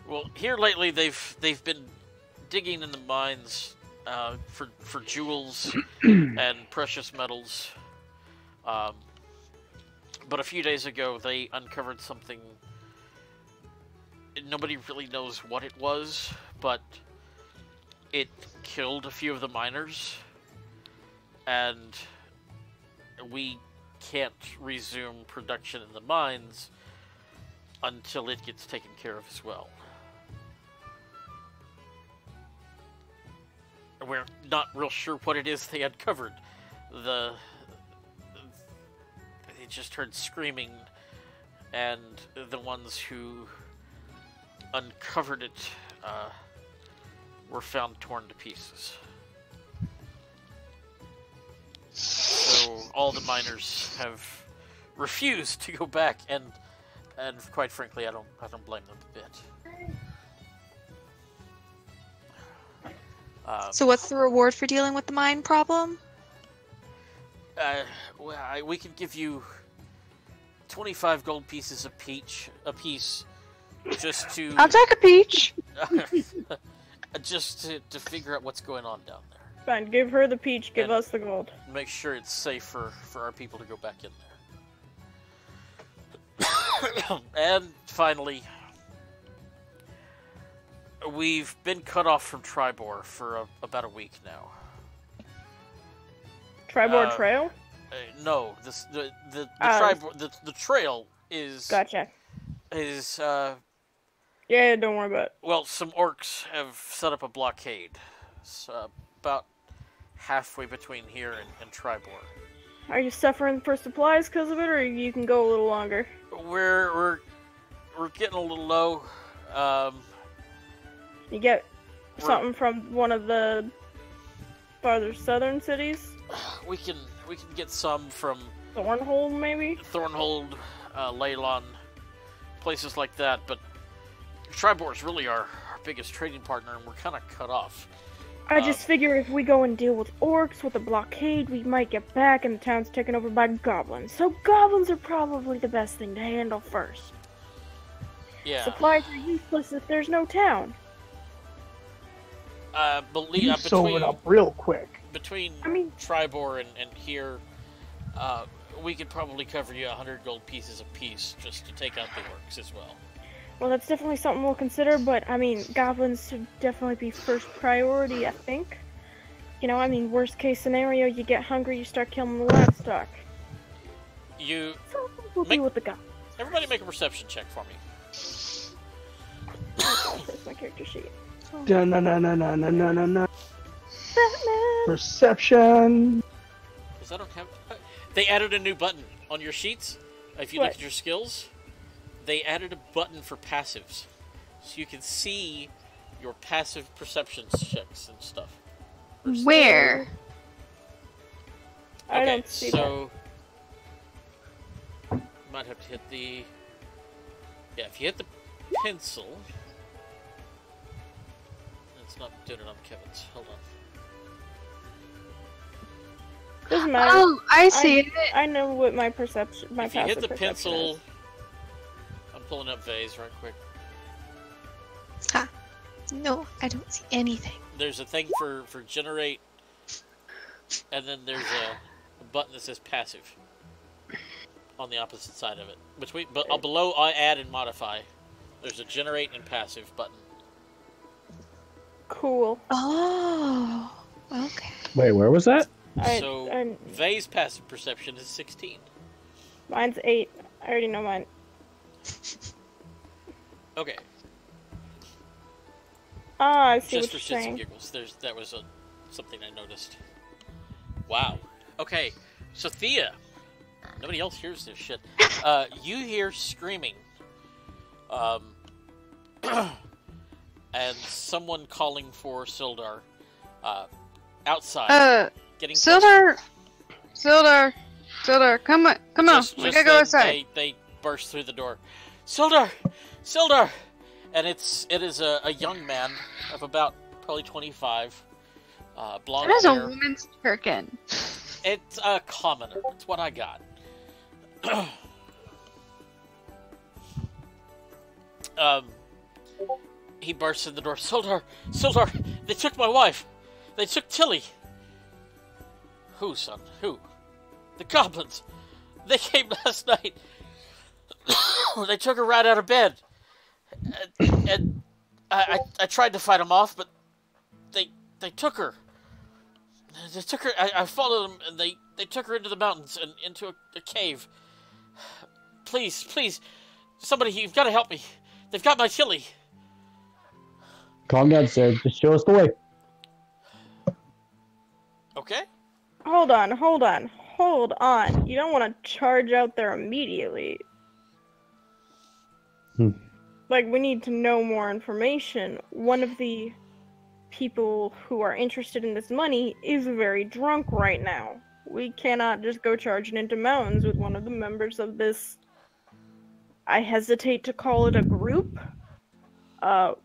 Well, here lately they've been digging in the mines for jewels and precious metals. But a few days ago they uncovered something. Nobody really knows what it was, but it killed a few of the miners, and we can't resume production in the mines until it gets taken care of as well. we're not real sure what it is they uncovered. They just heard screaming, and the ones who uncovered it were found torn to pieces. So all the miners have refused to go back, and quite frankly, I don't blame them a bit. So what's the reward for dealing with the mine problem? We can give you 25 gold pieces a piece, just to I'll take a peach. just to figure out what's going on down there. Fine, give her the peach, give And us the gold. Make sure it's safe for our people to go back in there. And finally, we've been cut off from Tribor for about a week now. Tribor Trail? No, the trail is Gotcha. Yeah, don't worry about it. Well, some orcs have set up a blockade. It's about halfway between here and Tribor. Are you suffering for supplies because of it, or you can go a little longer? We're getting a little low. You get something from one of the farther southern cities? We can get some from Thornhold, maybe? Thornhold, Leylon, places like that, but Tribor is really our biggest trading partner, and we're kind of cut off. I just figure if we go and deal with orcs with a blockade, we might get back and the town's taken over by goblins. So goblins are probably the best thing to handle first. Yeah. Supplies are useless if there's no town. You sew it up real quick. Between Tribor and here, we could probably cover you 100 gold pieces apiece just to take out the orcs as well. Well, that's definitely something we'll consider, but, goblins should definitely be first priority, I think. Worst case scenario, you get hungry, you start killing the livestock. So, we'll deal with the goblins. Everybody make a perception check for me. That's my character sheet. Batman. Perception. Is that okay? They added a new button on your sheets. If you look at your skills, they added a button for passives, so you can see your passive perception checks and stuff. Where? I don't see so you might have to hit the. Yeah, if you hit the pencil, it's not doing it on Kevin's. Hold on. Doesn't matter. Oh, I see it. I know what my perception, If you hit the perception pencil, is. I'm pulling up Vase right quick. No, I don't see anything. There's a thing for generate, and then there's a button that says passive on the opposite side of it. Below I add and modify, there's a generate and passive button. Cool. Oh, okay. Wait, where was that? Vay's passive perception is 16. Mine's 8. I already know mine. Okay. I see Just what for you're shits saying. and giggles, that was something I noticed. Wow. Okay, so Thea, nobody else hears this shit. You hear screaming, and someone calling for Sildar outside. Getting Sildar, come on, we gotta go outside. They burst through the door. Sildar, and it is a young man of about probably 25, blonde That is hair. a woman's turkin. It's a commoner. It's what I got. He bursts in the door. Sildar, they took my wife. They took Tilly. Who, son? Who? The goblins. They came last night. They took her right out of bed. And I tried to fight them off, but they took her. They took her. I followed them, and they took her into the mountains and into a cave. Please, somebody, you've got to help me. They've got my Tilly. Calm down, sir. Just show us the way. Okay. Hold on. You don't want to charge out there immediately. Like, we need to know more information. One of the people who are interested in this money is very drunk right now. We cannot just go charging into mountains with one of the members of this. I hesitate to call it a group.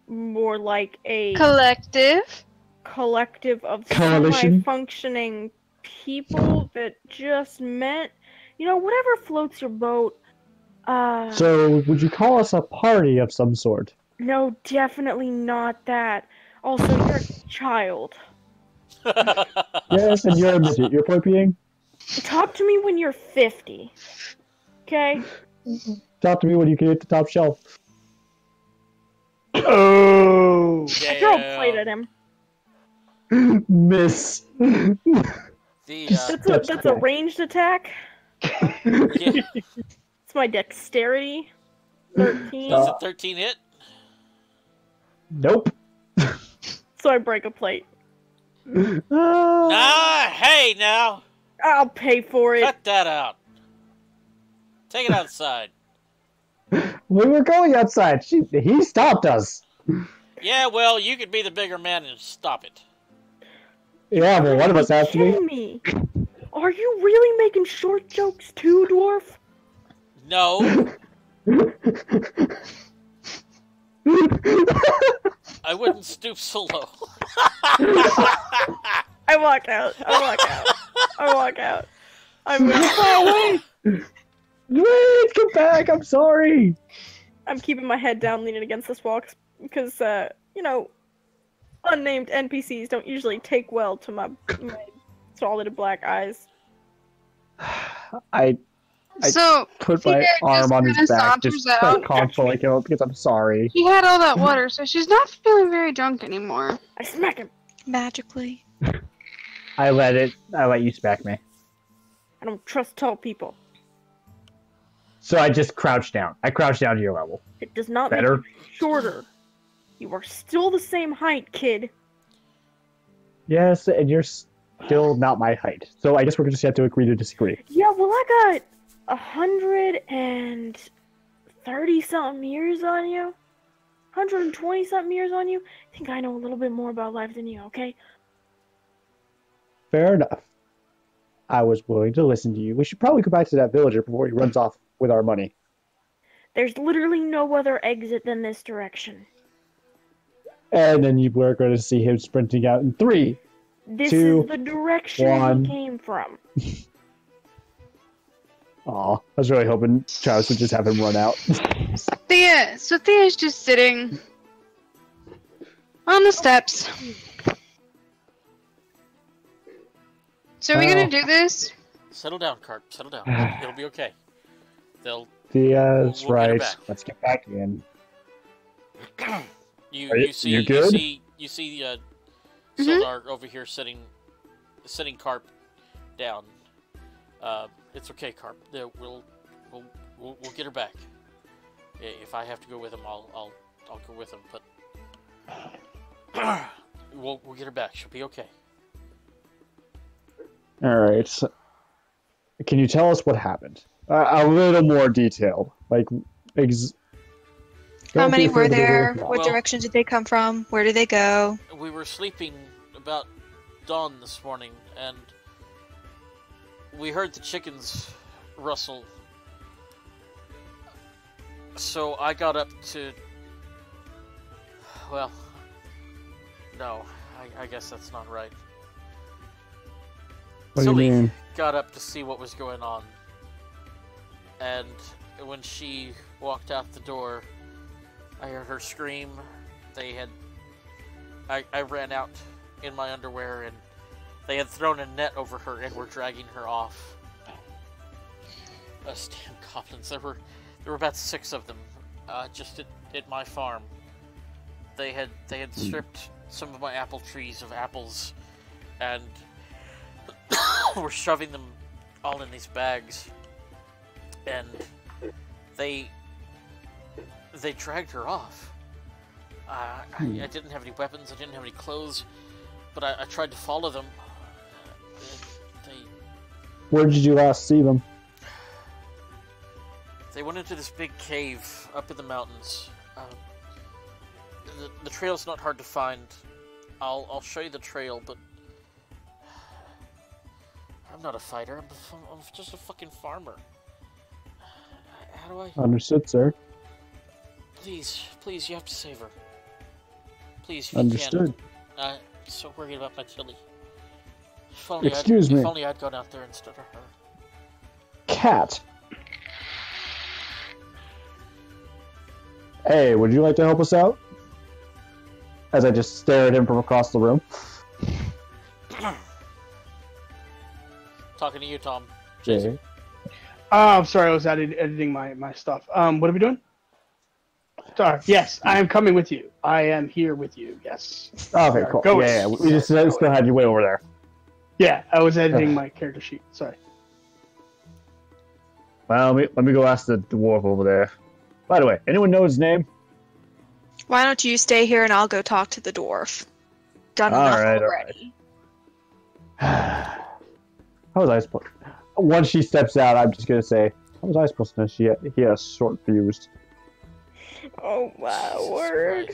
More like a collective of Coalition? semi-functioning people that just met. You know, whatever floats your boat. So, would you call us a party of some sort? No, definitely not that. Also, you're a child. Yes, and you're a midget. You're point being? Talk to me when you're 50. Okay? Talk to me when you can hit the top shelf. Oh! I throw a plate at him. Miss. That's a ranged attack. Yeah. It's my dexterity. 13. Does a 13 hit? Nope. So I break a plate. Hey now! I'll pay for it. Cut that out. Take it outside. We were going outside. He stopped us. Yeah, well, you could be the bigger man and stop it. Yeah, well, one of us has to be. Kidding me? Are you really making short jokes too, dwarf? No. I wouldn't stoop so low. I walk out. I'm Oh, wait! Wait, come back! I'm sorry! I'm keeping my head down, leaning against this wall, because, you know, unnamed NPCs don't usually take well to my solid black eyes. I So put my Thea arm just on his kinda back, saunters just out. consoling him because I'm sorry. She had all that water, so she's not feeling very drunk anymore. I smack him. Magically. I let you smack me. I don't trust tall people. So I just crouch down. I crouch down to your level. It does not Better? make you shorter. You are still the same height, kid. Yes, and you're still not my height. So I guess we're just have to agree to disagree. Yeah, well, I got 130-something years on you. 120-something years on you. I think I know a little bit more about life than you, okay? Fair enough. I was willing to listen to you. We should probably go back to that villager before he runs off with our money. There's literally no other exit than this direction. And then we're going to see him sprinting out in 3. This 2, is the direction 1. he came from. Aw, I was really hoping Travis would just have him run out. Thea's just sitting on the steps. So are we gonna do this? Settle down, Carp. Settle down. It'll be okay. We'll Thea's get her right. back. Let's get back in. You see you good? Sildar over here sitting Carp down. It's okay, Carp. We'll get her back. If I have to go with him, I'll go with him. But we'll get her back. She'll be okay. All right. So, can you tell us what happened? A little more detailed, like How many were there? Well- What direction did they come from? Where did they go? We were sleeping about dawn this morning, and we heard the chickens rustle. So I got up to... Well, no, I guess that's not right. What do you Silly mean? got up to see what was going on. And when she walked out the door, I heard her scream. I ran out in my underwear, and they had thrown a net over her and were dragging her off. Us damn goblins. There were about 6 of them, just at my farm. They had stripped some of my apple trees of apples, and were shoving them all in these bags. And they dragged her off. I didn't have any weapons, I didn't have any clothes, but I tried to follow them. Where did you last see them? They went into this big cave up in the mountains. The trail's not hard to find. I'll show you the trail, but I'm not a fighter. I'm just a fucking farmer. How do I? Understood, sir. Please, you have to save her. Please, if you Understood. can. I'm so worried about my Tilly. Excuse me. If only I'd gone out there instead of her. Cat. Hey, would you like to help us out? As I just stare at him from across the room. Talking to you, Tom. Jay. I'm sorry, I was editing my stuff. What are we doing? Sorry. Yes, I am coming with you. I am here with you. Yes. Okay, cool. Go Yeah, we just still had you way over there. Yeah, I was editing my character sheet. Sorry. Well, let me go ask the dwarf over there. By the way, anyone know his name? Why don't you stay here and I'll go talk to the dwarf? Done enough already. How was I supposed? Once she steps out, I'm just gonna say, how was I supposed to know he has short fused? Oh my word!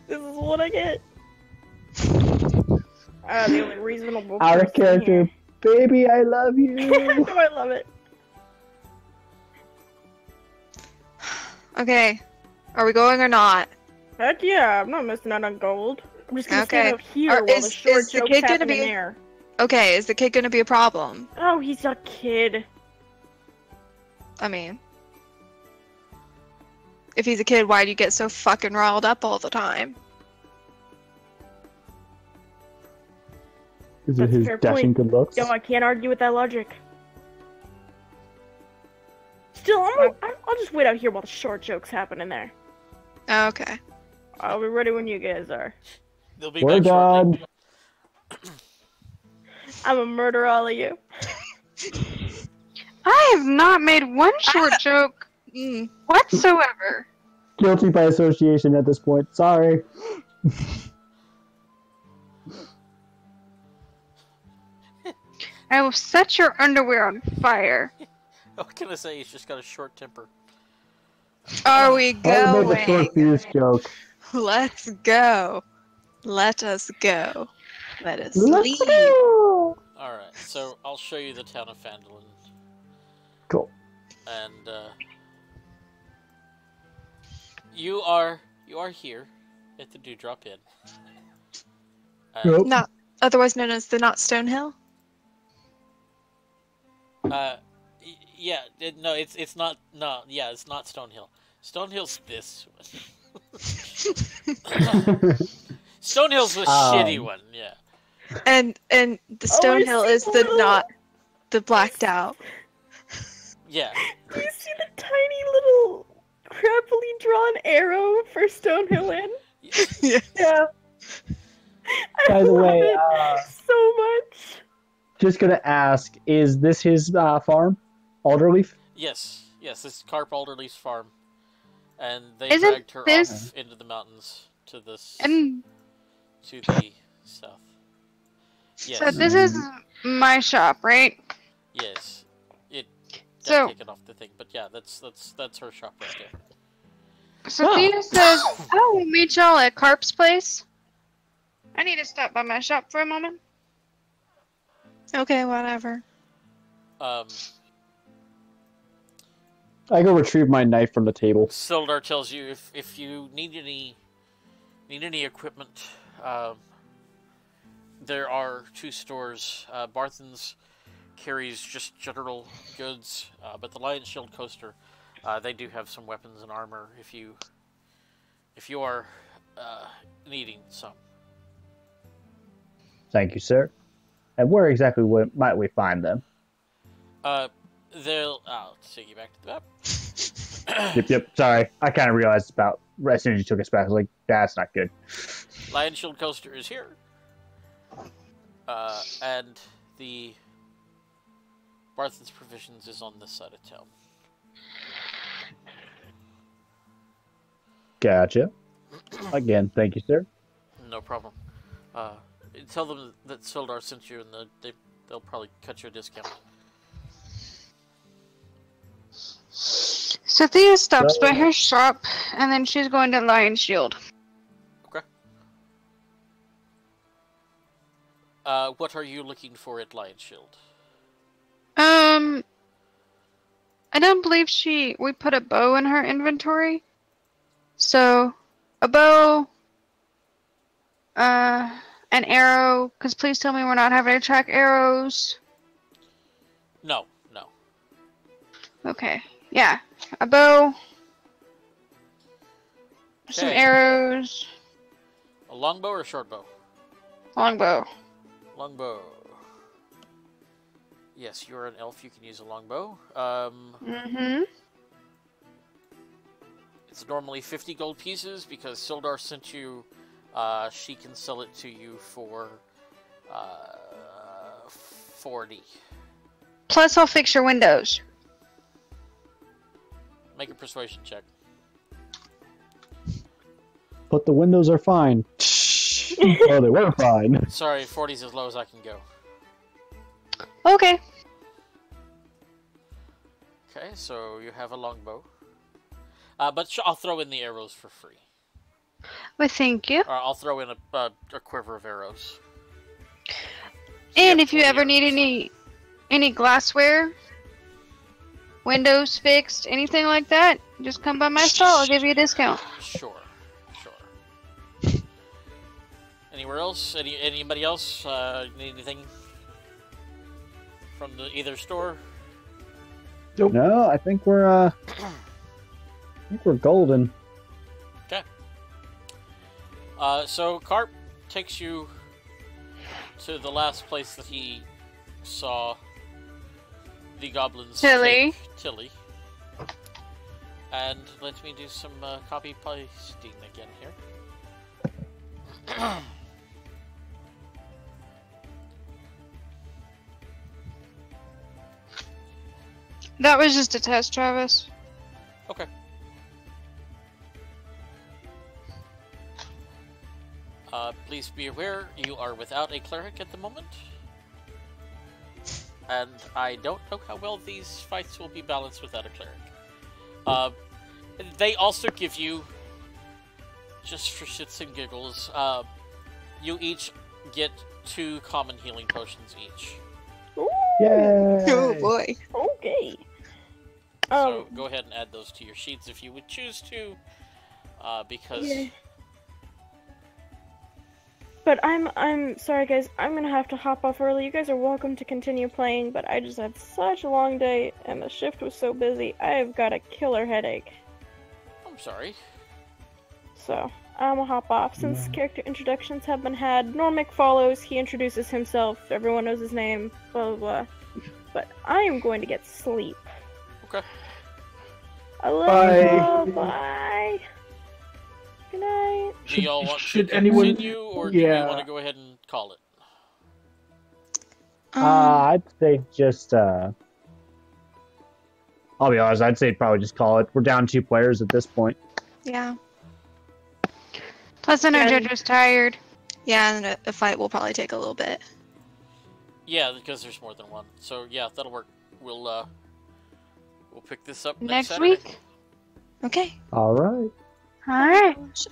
This is what I get. The only reasonable Our person character, here. baby, I love you. No, I love it. Okay, are we going or not? Heck yeah, I'm not missing out on gold. I'm just gonna Okay. stand out here Are- while is- the short is the jokes kid gonna happen in be- there. Okay, is the kid gonna be a problem? Oh, he's a kid. I mean, if he's a kid, why do you get so fucking riled up all the time? Is That's it a his fair dashing point. good looks? No, I can't argue with that logic. Still, I'll just wait out here while the short jokes happen in there. Okay. I'll be ready when you guys are. They'll be We're back shortly. done. I'm gonna murder all of you. I have not made one short joke Mm. whatsoever. Guilty by association at this point. Sorry. I will set your underwear on fire. What can I say? He's just got a short temper. Are we I made the short going? fuse joke. Let's go. Let us go. Let us Let's leave. go. Alright, so I'll show you the town of Phandalin. Cool. And, you are here at the Dewdrop Inn. Yep. Not otherwise known as the Not Stonehill. Yeah, it's not. No, yeah, it's not Stonehill. Stonehill's this one. Stonehill's the shitty one. Yeah. And the Stonehill is the not the blacked out. Yeah. Do you see the tiny little crappily drawn arrow for Stonehill Inn? Yeah. By the love way, it so much. just gonna ask, is this his farm? Alderleaf? Yes. This is Carp Alderleaf's farm, and they Isn't dragged her this- off into the mountains to this And to the south. Yes. so this is my shop, right? Yes. It got So- taken off the thing, but yeah, that's her shop right there. Sophia says, "Oh, we'll meet y'all at Carp's place." I need to stop by my shop for a moment. Okay, whatever. I go retrieve my knife from the table. Sildar tells you if you need any equipment, there are two stores. Barthen's carries just general goods, but the Lion Shield Coaster, they do have some weapons and armor if you are needing some. Thank you, sir. And where exactly might we find them? I'll take you back to the map. Yep. Sorry, I kind of realized about as soon as you took us back. I was like, that's not good. Lion Shield Coaster is here. And the Barthen's Provisions is on this side of town. Gotcha. Again, thank you, sir. No problem. Tell them that Sildar sent you, and they'll probably cut you a discount. So Thea stops by her shop, and then she's going to Lion Shield. Okay. What are you looking for at Lion Shield? I don't believe we put a bow in her inventory. So, a bow, an arrow, because please tell me we're not having to track arrows. No. Okay, yeah, a bow, some Okay. arrows, A longbow or a short bow? longbow. Longbow. Yes, you're an elf. You can use a longbow. Mm-hmm. It's normally 50 gold pieces because Sildar sent you. She can sell it to you for 40. Plus, I'll fix your windows. Make a persuasion check. But the windows are fine. Oh, they were fine. Sorry, 40's as low as I can go. Okay. Okay, so you have a longbow. But I'll throw in the arrows for free. Well, thank you. Or I'll throw in a quiver of arrows. So And have if you 20 ever need arrows. any glassware, windows fixed, anything like that, just come by my stall. I'll give you a discount. Sure. Anywhere else? Anybody else? Need anything from either store? No, I think we're golden. Okay. So Carp takes you to the last place that he saw the goblins Tilly. take Tilly. And let me do some copy pasting again here. That was just a test, Travis. Okay. Please be aware you are without a cleric at the moment. And I don't know how well these fights will be balanced without a cleric. They also give you, just for shits and giggles, you each get 2 common healing potions each. Ooh, Yay! Oh boy. okay. So go ahead and add those to your sheets if you would choose to, because... Yeah. But I'm sorry, guys. I'm gonna have to hop off early. You guys are welcome to continue playing, but I just had such a long day, and the shift was so busy. I've got a killer headache. I'm sorry. So, I'm gonna hop off. Since character introductions have been had, Normic follows, he introduces himself, everyone knows his name, blah blah blah. But I am going to get sleep. Okay. I love Bye. you all. Bye. Good night. Do y'all want should to anyone- continue, or do we Yeah. want to go ahead and call it? I'd say just I'll be honest, I'd say probably just call it. We're down 2 players at this point. Yeah. Plus, I know Yeah. Judge was tired. Yeah, and a fight will probably take a little bit. Yeah, because there's more than one. So yeah, that'll work. We'll pick this up Next Saturday. week? Okay. All right. Alright.